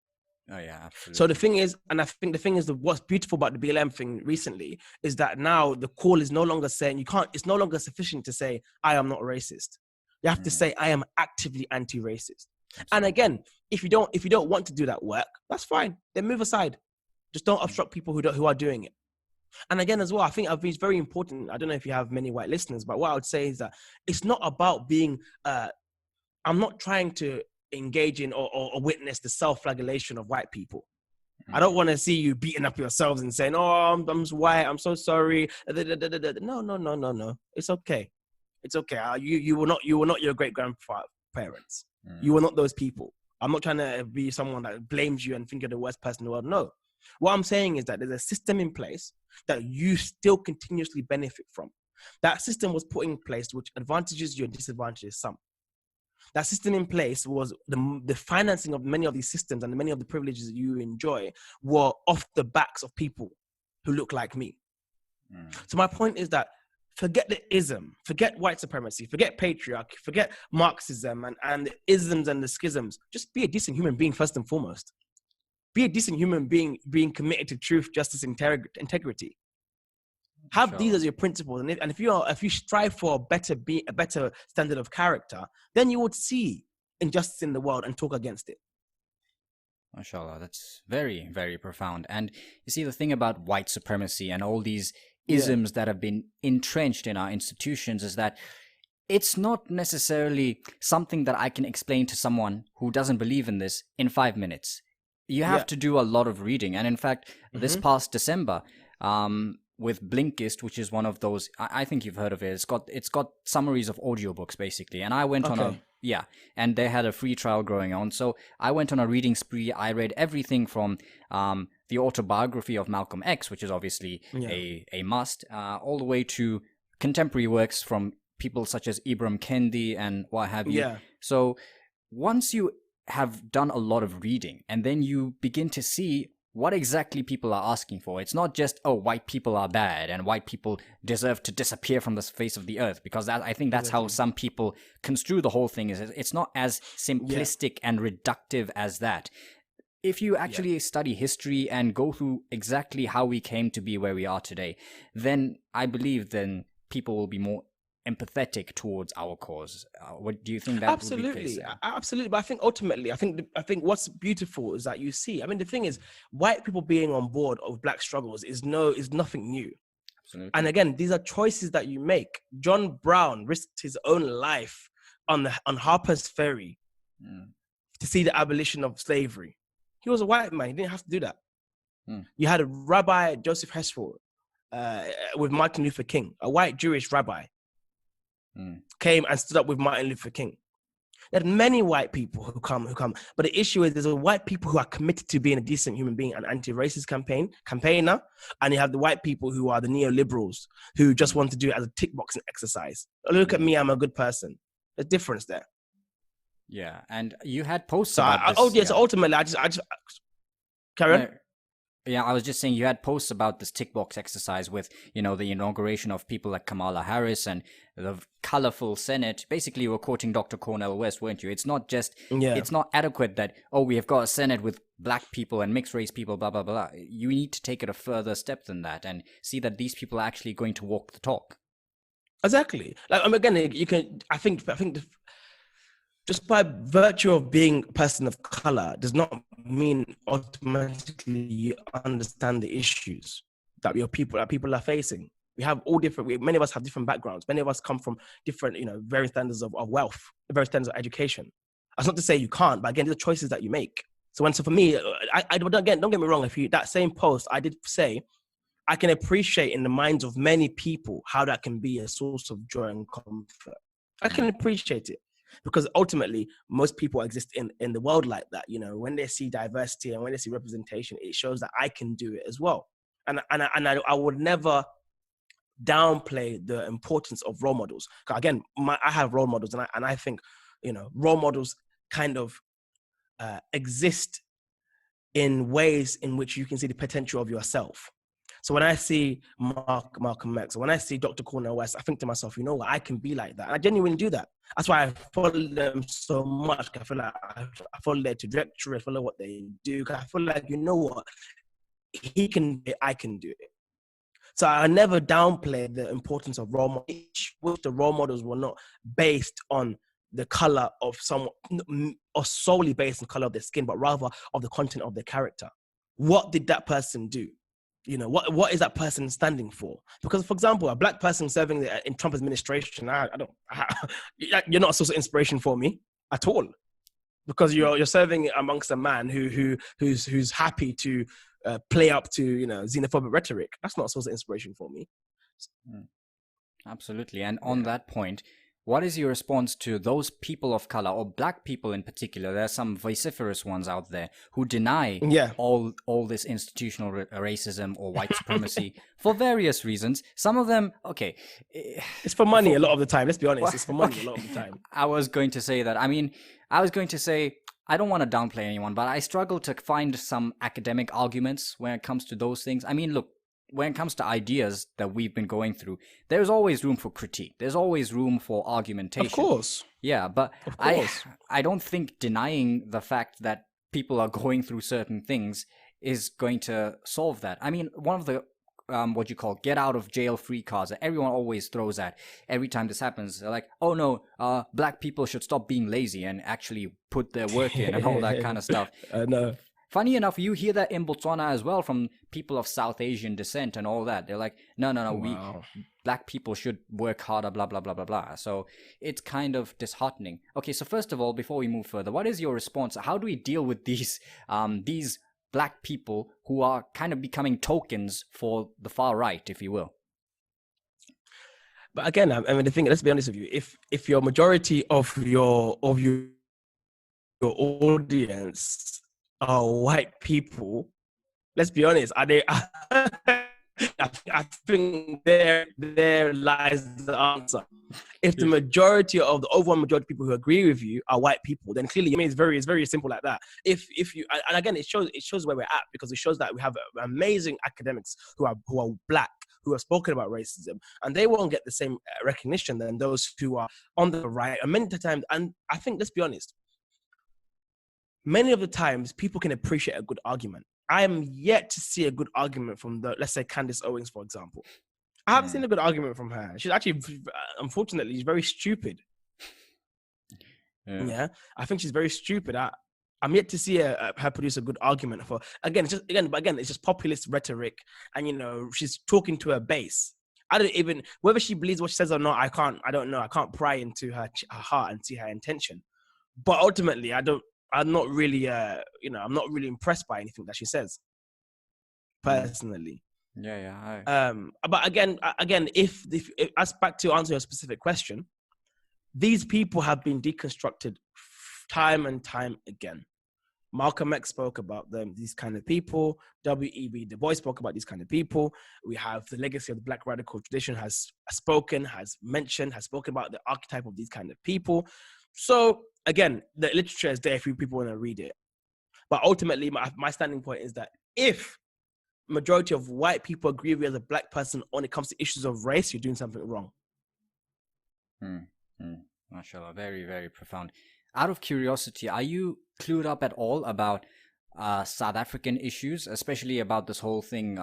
Oh yeah, absolutely. So the thing is, and I think the thing is, what's beautiful about the BLM thing recently is that now the call is no longer saying it's no longer sufficient to say I am not racist. You have to say I am actively anti-racist. Absolutely. And again, if you don't want to do that work, that's fine. Then move aside. Just don't obstruct people who are doing it. And again, as well, I think it's very important. I don't know if you have many white listeners, but what I would say is that it's not about being. I'm not trying to engage in or witness the self-flagellation of white people. I don't want to see you beating up yourselves and saying, "Oh, I'm white. I'm so sorry." No. It's okay. It's okay. You were not your great grandparents. You were not those people. I'm not trying to be someone that blames you and think you're the worst person in the world. No. What I'm saying is that there's a system in place that you still continuously benefit from. That system was put in place which advantages you and disadvantages some. That system in place was the financing of many of these systems, and many of the privileges that you enjoy were off the backs of people who look like me. So my point is that forget the ism, forget white supremacy, forget patriarchy, forget Marxism and the isms and the schisms. Just be a decent human being first and foremost. Be a decent human being committed to truth, justice, integrity. Have these as your principles, and if you strive for a better standard of character, then you would see injustice in the world and talk against it. MashaAllah, that's very, very profound. And you see, the thing about white supremacy and all these isms that have been entrenched in our institutions is that it's not necessarily something that I can explain to someone who doesn't believe in this in 5 minutes. You have to do a lot of reading. And in fact, this past December, with Blinkist, which is one of those, I think you've heard of it. It's got summaries of audiobooks basically. And I went on and they had a free trial going on. So I went on a reading spree. I read everything from the autobiography of Malcolm X, which is obviously a must, all the way to contemporary works from people such as Ibram Kendi and what have you. Yeah. So once you have done a lot of reading and then you begin to see what exactly people are asking for. It's not just, oh, white people are bad and white people deserve to disappear from the face of the earth, because I think that's how some people construe the whole thing. It's not as simplistic and reductive as that. If you actually study history and go through exactly how we came to be where we are today, then I believe then people will be more empathetic towards our cause. What do you think that would be the case? Absolutely. But I think ultimately, I think what's beautiful is that you see. I mean, the thing is, white people being on board of Black struggles is nothing new. Absolutely. And again, these are choices that you make. John Brown risked his own life on Harper's Ferry to see the abolition of slavery. He was a white man. He didn't have to do that. You had a Rabbi Joseph Hesford with Martin Luther King, a white Jewish rabbi, came and stood up with Martin Luther King. There are many white people who come, but the issue is there's a white people who are committed to being a decent human being, an anti-racist campaigner, and you have the white people who are the neoliberals who just want to do it as a tick boxing exercise. Look at me, I'm a good person. There's a difference there. Yeah, and you had posts So about this. So ultimately, I just carry on. Yeah, I was just saying you had posts about this tick box exercise with, the inauguration of people like Kamala Harris and the colorful Senate. Basically, you were quoting Dr. Cornel West, weren't you? It's not just, it's not adequate that, we have got a Senate with Black people and mixed race people, blah, blah, blah. You need to take it a further step than that and see that these people are actually going to walk the talk. Exactly. Like, again, you can, I think just by virtue of being a person of color does not mean automatically you understand the issues that people are facing. We have all different, many of us have different backgrounds. Many of us come from different, various standards of wealth, various standards of education. That's not to say you can't, but again, these are choices that you make. So for me, I don't get me wrong. That same post, I did say, I can appreciate in the minds of many people how that can be a source of joy and comfort. I can appreciate it. Because ultimately, most people exist in the world like that. When they see diversity and when they see representation, it shows that I can do it as well. And I would never downplay the importance of role models. Again, I have role models, and I think role models kind of exist in ways in which you can see the potential of yourself. So when I see Malcolm X, when I see Dr. Cornel West, I think to myself, what, I can be like that. And I genuinely do that. That's why I follow them so much. I feel like I follow their trajectory, I follow what they do. I feel like, what, he can do it, I can do it. So I never downplay the importance of role models, which the role models were not based on the color of someone, or solely based on the color of their skin, but rather of the content of their character. What did that person do? What is that person standing for? Because, for example, a Black person serving in Trump administration, you're not a source of inspiration for me at all, because you're serving amongst a man who's happy to play up to xenophobic rhetoric. That's not a source of inspiration for me. Absolutely. And on that point, what is your response to those people of color, or Black people in particular? There are some vociferous ones out there who deny all this institutional racism or white supremacy for various reasons. Some of them, it's for money a lot of the time. Let's be honest, it's for money a lot of the time. I was going to say that. I don't want to downplay anyone, but I struggle to find some academic arguments when it comes to those things. I mean, look, when it comes to ideas that we've been going through, there's always room for critique. There's always room for argumentation. Of course. Yeah, but I don't think denying the fact that people are going through certain things is going to solve that. I mean, one of the what you call get out of jail free cards that everyone always throws at every time this happens. They're like, oh no, Black people should stop being lazy and actually put their work in and all that kind of stuff. No. Funny enough, you hear that in Botswana as well from people of South Asian descent and all that. They're like, no, Wow. Black people should work harder, blah, blah, blah, blah, blah. So it's kind of disheartening. Okay, so first of all, before we move further, what is your response? How do we deal with these Black people who are kind of becoming tokens for the far right, if you will? But again, I mean, the thing, let's be honest with you, if your majority of your audience are white people, let's be honest, are they? I think there lies the answer. If the majority of the overwhelming majority of people who agree with you are white people, then clearly, I mean, it's very simple like that. If you, and again, it shows where we're at, because it shows that we have amazing academics who are Black, who have spoken about racism, and they won't get the same recognition than those who are on the right. And many times, and I think, let's be honest, many of the times people can appreciate a good argument. I am yet to see a good argument from let's say Candace Owens, for example. I haven't seen a good argument from her. She's actually, unfortunately, she's very stupid. Yeah, I think she's very stupid. I'm yet to see her produce a good argument for. It's just populist rhetoric, and she's talking to her base. I don't even whether she believes what she says or not. I don't know. I can't pry into her heart and see her intention. But ultimately, I'm not really, I'm not really impressed by anything that she says. Personally. Yeah. But again, if as back to answer your specific question, these people have been deconstructed time and time again. Malcolm X spoke about them, these kind of people. W.E.B. Du Bois spoke about these kind of people. We have the legacy of the Black radical tradition has spoken about the archetype of these kind of people. So again, the literature is there if people want to read it. But ultimately, my standing point is that if majority of white people agree with you as a Black person when it comes to issues of race, you're doing something wrong. Mashallah, very, very profound. Out of curiosity, are you clued up at all about South African issues, especially about this whole thing?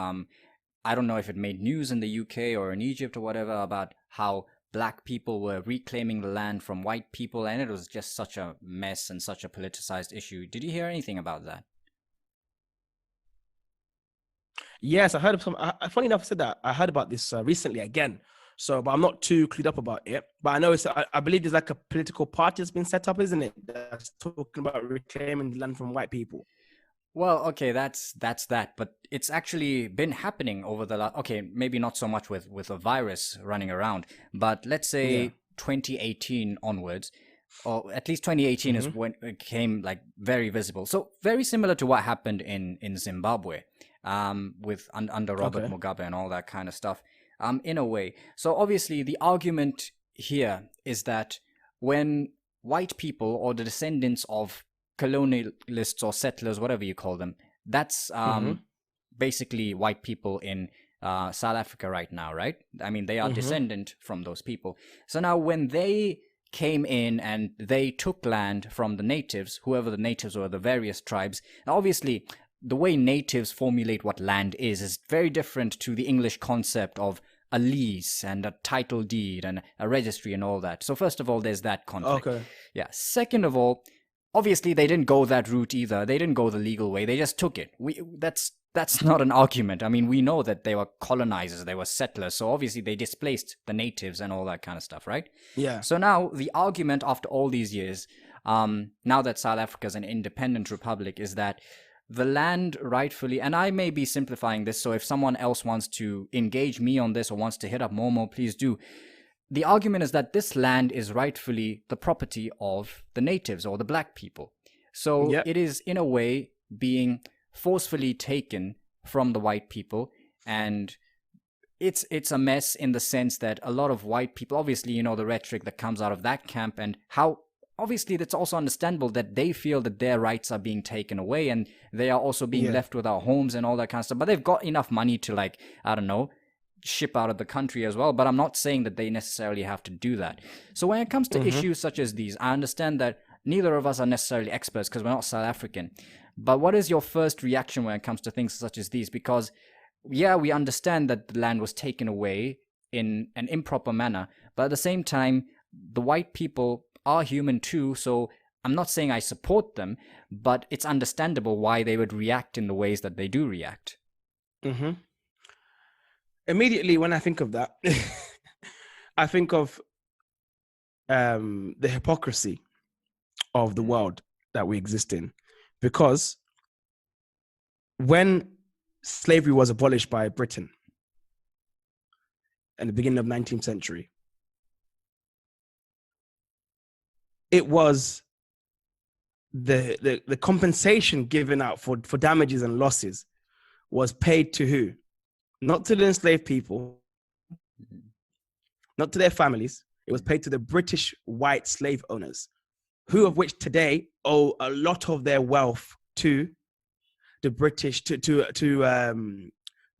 I don't know if it made news in the UK or in Egypt or whatever, about how Black people were reclaiming the land from white people, and it was just such a mess and such a politicized issue. Did you hear anything about that? Yes, I heard of some. Funny enough, I said that. I heard about this recently again. So, but I'm not too clued up about it. But I know I believe there's like a political party that's been set up, isn't it? That's talking about reclaiming the land from white people. Well, okay, that's that. But it's actually been happening over the last. Okay, maybe not so much with a virus running around, but let's say 2018 onwards, or at least 2018 is when it became like very visible. So very similar to what happened in Zimbabwe, with under Robert Mugabe and all that kind of stuff. In a way. So obviously the argument here is that when white people or the descendants of colonialists or settlers, whatever you call them, that's basically white people in South Africa right now, right? I mean, they are descendant from those people. So now when they came in and they took land from the natives, whoever the natives were, the various tribes, obviously the way natives formulate what land is very different to the English concept of a lease and a title deed and a registry and all that. So first of all, there's that conflict. Okay. Yeah. Second of all, obviously they didn't go that route either. They didn't go the legal way. They just took it. That's not an argument. I mean, we know that they were colonizers, they were settlers. So obviously they displaced the natives and all that kind of stuff, right? Yeah. So now the argument after all these years, now that South Africa is an independent republic, is that the land rightfully, and I may be simplifying this, so if someone else wants to engage me on this or wants to hit up Momo, please do. The argument is that this land is rightfully the property of the natives or the Black people. So it is in a way being forcefully taken from the white people, and it's a mess in the sense that a lot of white people, obviously, the rhetoric that comes out of that camp, and how obviously that's also understandable that they feel that their rights are being taken away and they are also being left without homes and all that kind of stuff. But they've got enough money to, like, I don't know, ship out of the country as well. But I'm not saying that they necessarily have to do that. So when it comes to issues such as these, I understand that neither of us are necessarily experts because we're not South African. But what is your first reaction when it comes to things such as these? Because, yeah, we understand that the land was taken away in an improper manner. But at the same time, the white people are human too, so I'm not saying I support them, but it's understandable why they would react in the ways that they do react. Immediately when I think of that, I think of the hypocrisy of the world that we exist in. Because when slavery was abolished by Britain in the beginning of 19th century, it was the compensation given out for damages and losses was paid to who? Not to the enslaved people, not to their families. It was paid to the British white slave owners, who of which today owe a lot of their wealth to the British,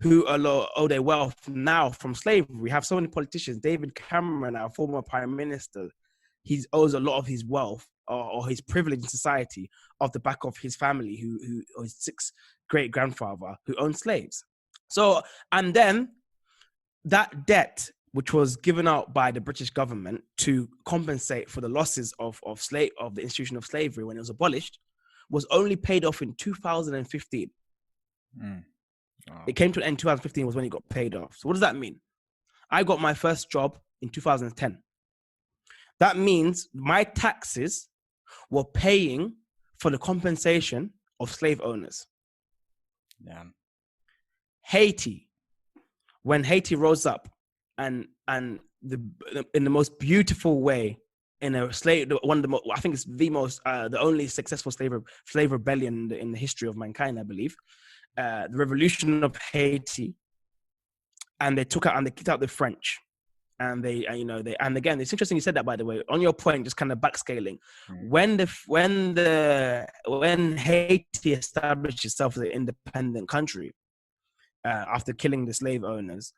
who owe their wealth now from slavery. We have so many politicians. David Cameron, our former prime minister, he owes a lot of his wealth or his privilege in society off the back of his family, who his sixth great grandfather who owned slaves. So, and then that debt, which was given out by the British government to compensate for the losses of the institution of slavery when it was abolished, was only paid off in 2015. Oh. It came to an end in 2015 was when it got paid off. So what does that mean? I got my first job in 2010. That means my taxes were paying for the compensation of slave owners. Yeah. Haiti, when Haiti rose up and in the most beautiful way, in a slave, one of the most, I think it's the only successful slave rebellion in the history of mankind, I believe. The revolution of Haiti, and they took out and they kicked out the French, and and again, it's interesting you said that, by the way. On your point, just kind of backscaling, when Haiti established itself as an independent country, after killing the slave owners,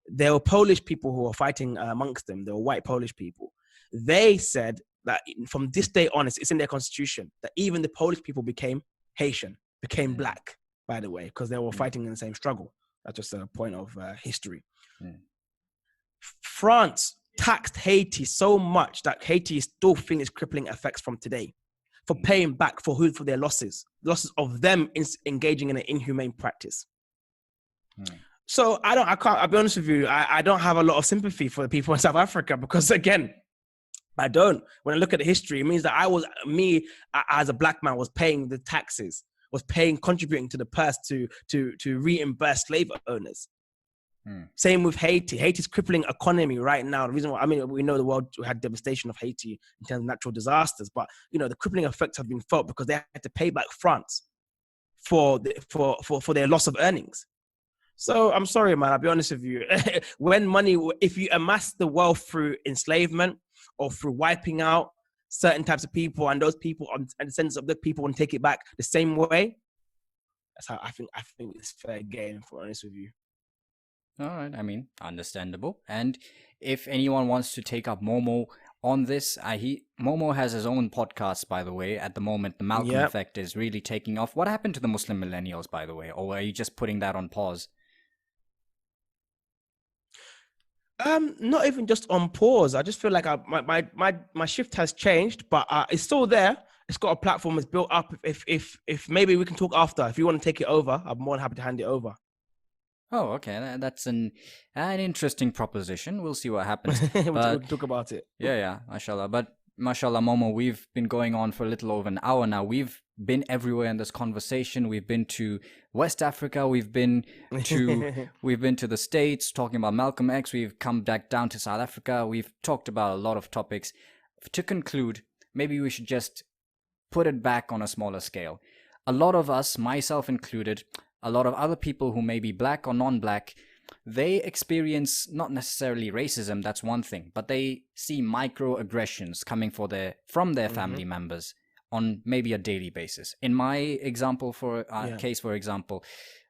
there were Polish people who were fighting amongst them. They were white Polish people. They said that from this day on, it's in their constitution, that even the Polish people became Haitian, became black, by the way, because they were fighting in the same struggle. That's just a point of history. France taxed Haiti so much that Haiti still feeling its crippling effects from today, for paying back for their losses of them engaging in an inhumane practice. So I'll be honest with you, I don't have a lot of sympathy for the people in South Africa, because again, I don't. When I look at the history, it means that as a black man was paying the taxes, was contributing to the purse to reimburse slave owners. Same with Haiti. Haiti's crippling economy right now. The reason why, we know the world had devastation of Haiti in terms of natural disasters, but the crippling effects have been felt because they had to pay back France for their loss of earnings. So I'm sorry, man. I'll be honest with you. If you amass the wealth through enslavement or through wiping out certain types of people, and those people, and the sense of the people want to take it back the same way, that's how I think it's fair game, for honest with you. All right. Understandable. And if anyone wants to take up Momo on this, Momo has his own podcast, by the way. At the moment, the Malcolm Effect is really taking off. What happened to the Muslim Millennials, by the way? Or are you just putting that on pause? Not even just on pause. I just feel like my shift has changed, but it's still there. It's got a platform. It's built up. If maybe we can talk after. If you want to take it over, I'm more than happy to hand it over. Oh, okay. That's an interesting proposition. We'll see what happens. We can talk about it. Yeah, mashallah. But mashallah, Momo, we've been going on for a little over an hour now. We've been everywhere in this conversation. We've been to West Africa. We've been to the States talking about Malcolm X. We've come back down to South Africa. We've talked about a lot of topics. To conclude, maybe we should just put it back on a smaller scale. A lot of us, myself included, a lot of other people who may be black or non-black, they experience not necessarily racism, that's one thing, but they see microaggressions coming from their family members on maybe a daily basis. In my example, case, for example,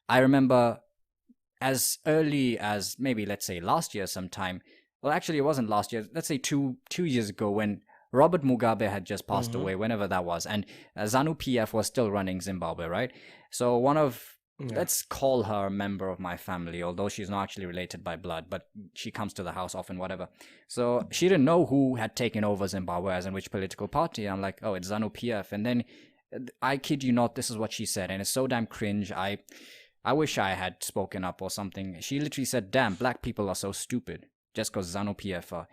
I remember as early as maybe, let's say, last year sometime, well, actually it wasn't last year, let's say two years ago, when Robert Mugabe had just passed away, whenever that was, and ZANU-PF was still running Zimbabwe, right? So one of let's call her a member of my family, although she's not actually related by blood, but she comes to the house often, whatever. So she didn't know who had taken over Zimbabwe, as in which political party. I'm like, oh, it's ZANU-PF. And then, I kid you not, this is what she said, and it's so damn cringe. I wish I had spoken up or something. She literally said, damn, black people are so stupid, just because ZANU-PF,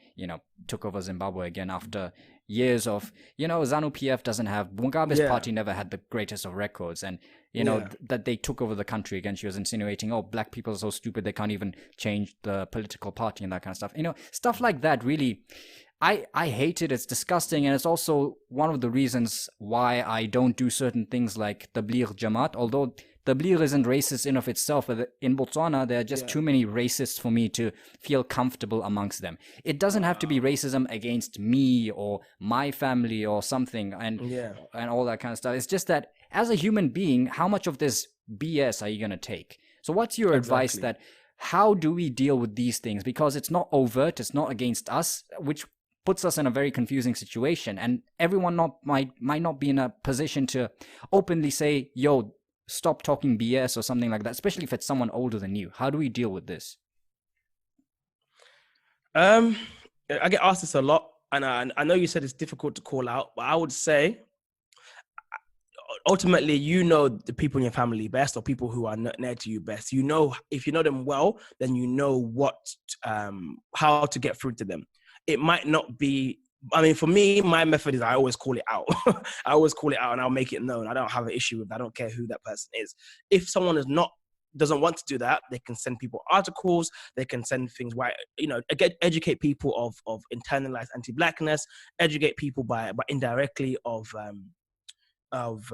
took over Zimbabwe again after years of, ZANU-PF doesn't have, Mugabe's party never had the greatest of records, and that they took over the country again. She was insinuating, oh, black people are so stupid, they can't even change the political party and that kind of stuff. Stuff like that, really, I hate it. It's disgusting, and it's also one of the reasons why I don't do certain things like Tabligh Jamaat, although Tabligh isn't racist in of itself. In Botswana, there are just too many racists for me to feel comfortable amongst them. It doesn't have to be racism against me or my family or something and all that kind of stuff. It's just that as a human being, how much of this BS are you going to take? So what's your advice that how do we deal with these things? Because it's not overt, it's not against us, which puts us in a very confusing situation. And everyone might not be in a position to openly say, yo, stop talking BS or something like that, especially if it's someone older than you. How do we deal with this? I get asked this a lot, and I know you said it's difficult to call out, but I would say ultimately, you know the people in your family best, or people who are near to you best. You know, if you know them well, then you know how to get through to them. It might not be. I mean, for me, my method is I always call it out. I always call it out, and I'll make it known. I don't have an issue with. I don't care who that person is. If someone doesn't want to do that, they can send people articles. They can send things educate people of internalized anti-blackness, educate people by indirectly of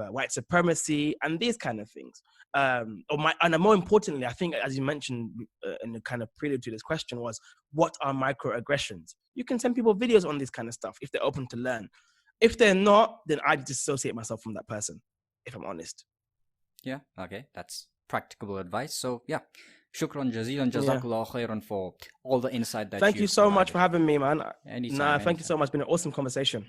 white supremacy and these kind of things. And more importantly, I think, as you mentioned in the kind of prelude to this question, was what are microaggressions? You can send people videos on this kind of stuff if they're open to learn. If they're not, then I dissociate myself from that person, if I'm honest. Yeah, okay, that's practical advice. So yeah, shukran jazeelan, jazakallah khairan for all the insight that Thank you so much for having me, man. Anytime. Thank you so much. It's been an awesome conversation.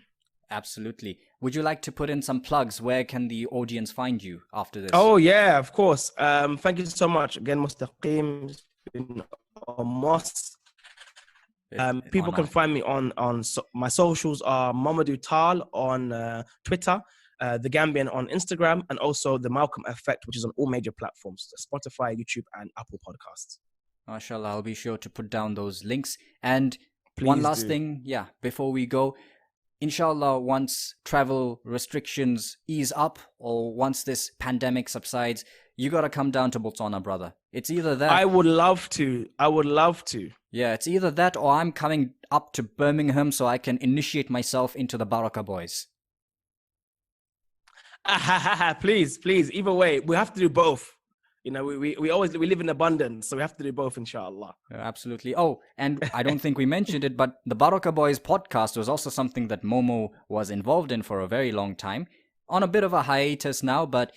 Absolutely. Would you like to put in some plugs? Where can the audience find you after this? Oh yeah, of course. Thank you so much again, Mustaqim. Mosques. People can find me on my socials are Momodou Taal on Twitter, the Gambian on Instagram, and also the Malcolm Effect, which is on all major platforms: Spotify, YouTube, and Apple Podcasts. MashaAllah, I'll be sure to put down those links. And Please one last thing, before we go, inshallah, once travel restrictions ease up, or once this pandemic subsides, you gotta come down to Botswana, brother. It's either that. I would love to. Yeah, it's either that, or I'm coming up to Birmingham so I can initiate myself into the Baraka boys. Please. Either way, we have to do both. You know, we live in abundance, so we have to do both, inshallah. Absolutely. Oh, and I don't think we mentioned it, but the Baraka Boys podcast was also something that Momo was involved in for a very long time. On a bit of a hiatus now, but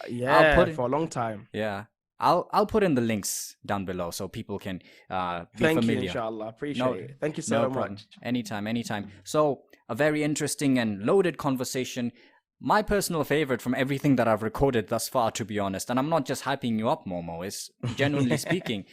for a long time. Yeah. I'll put in the links down below so people can be familiar. Thank you, inshallah. Appreciate it. Thank you so much. Anytime. So, a very interesting and loaded conversation. My personal favorite from everything that I've recorded thus far, to be honest. And I'm not just hyping you up, Momo. It's genuinely speaking.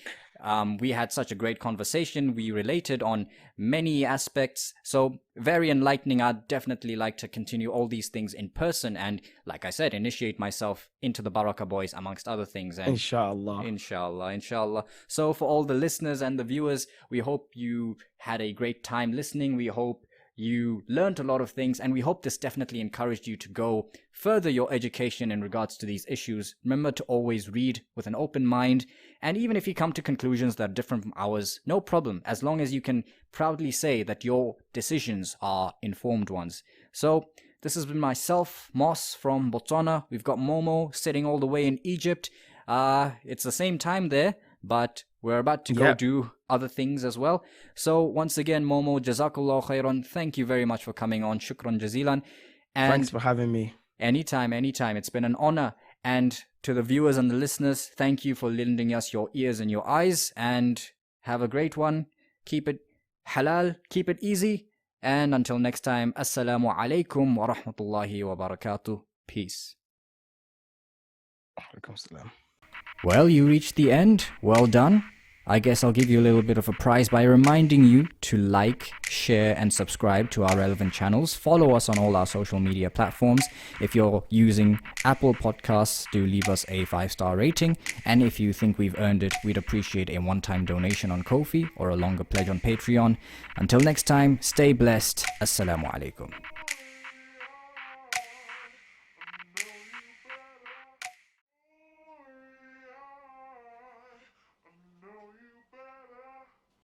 We had such a great conversation. We related on many aspects. So very enlightening. I'd definitely like to continue all these things in person. And like I said, initiate myself into the Baraka Boys, amongst other things. And Inshallah. So for all the listeners and the viewers, we hope you had a great time listening. We hope you learned a lot of things, and we hope this definitely encouraged you to go further your education in regards to these issues. Remember to always read with an open mind, and even if you come to conclusions that are different from ours, no problem, as long as you can proudly say that your decisions are informed ones. So this has been myself, Moss from Botswana. We've got Momo sitting all the way in Egypt. It's the same time there, but we're about to go do other things as well. So once again, Momo, Jazakallah khairan. Thank you very much for coming on. Shukran jazilan. And thanks for having me. Anytime. It's been an honor. And to the viewers and the listeners, thank you for lending us your ears and your eyes. And have a great one. Keep it halal. Keep it easy. And until next time, Assalamu alaikum wa rahmatullahi wa barakatuh. Peace. Well, you reached the end. Well done. I guess I'll give you a little bit of a prize by reminding you to like, share, and subscribe to our relevant channels. Follow us on all our social media platforms. If you're using Apple Podcasts, do leave us a 5-star rating. And if you think we've earned it, we'd appreciate a one-time donation on Ko-fi or a longer pledge on Patreon. Until next time, stay blessed. Assalamu alaikum.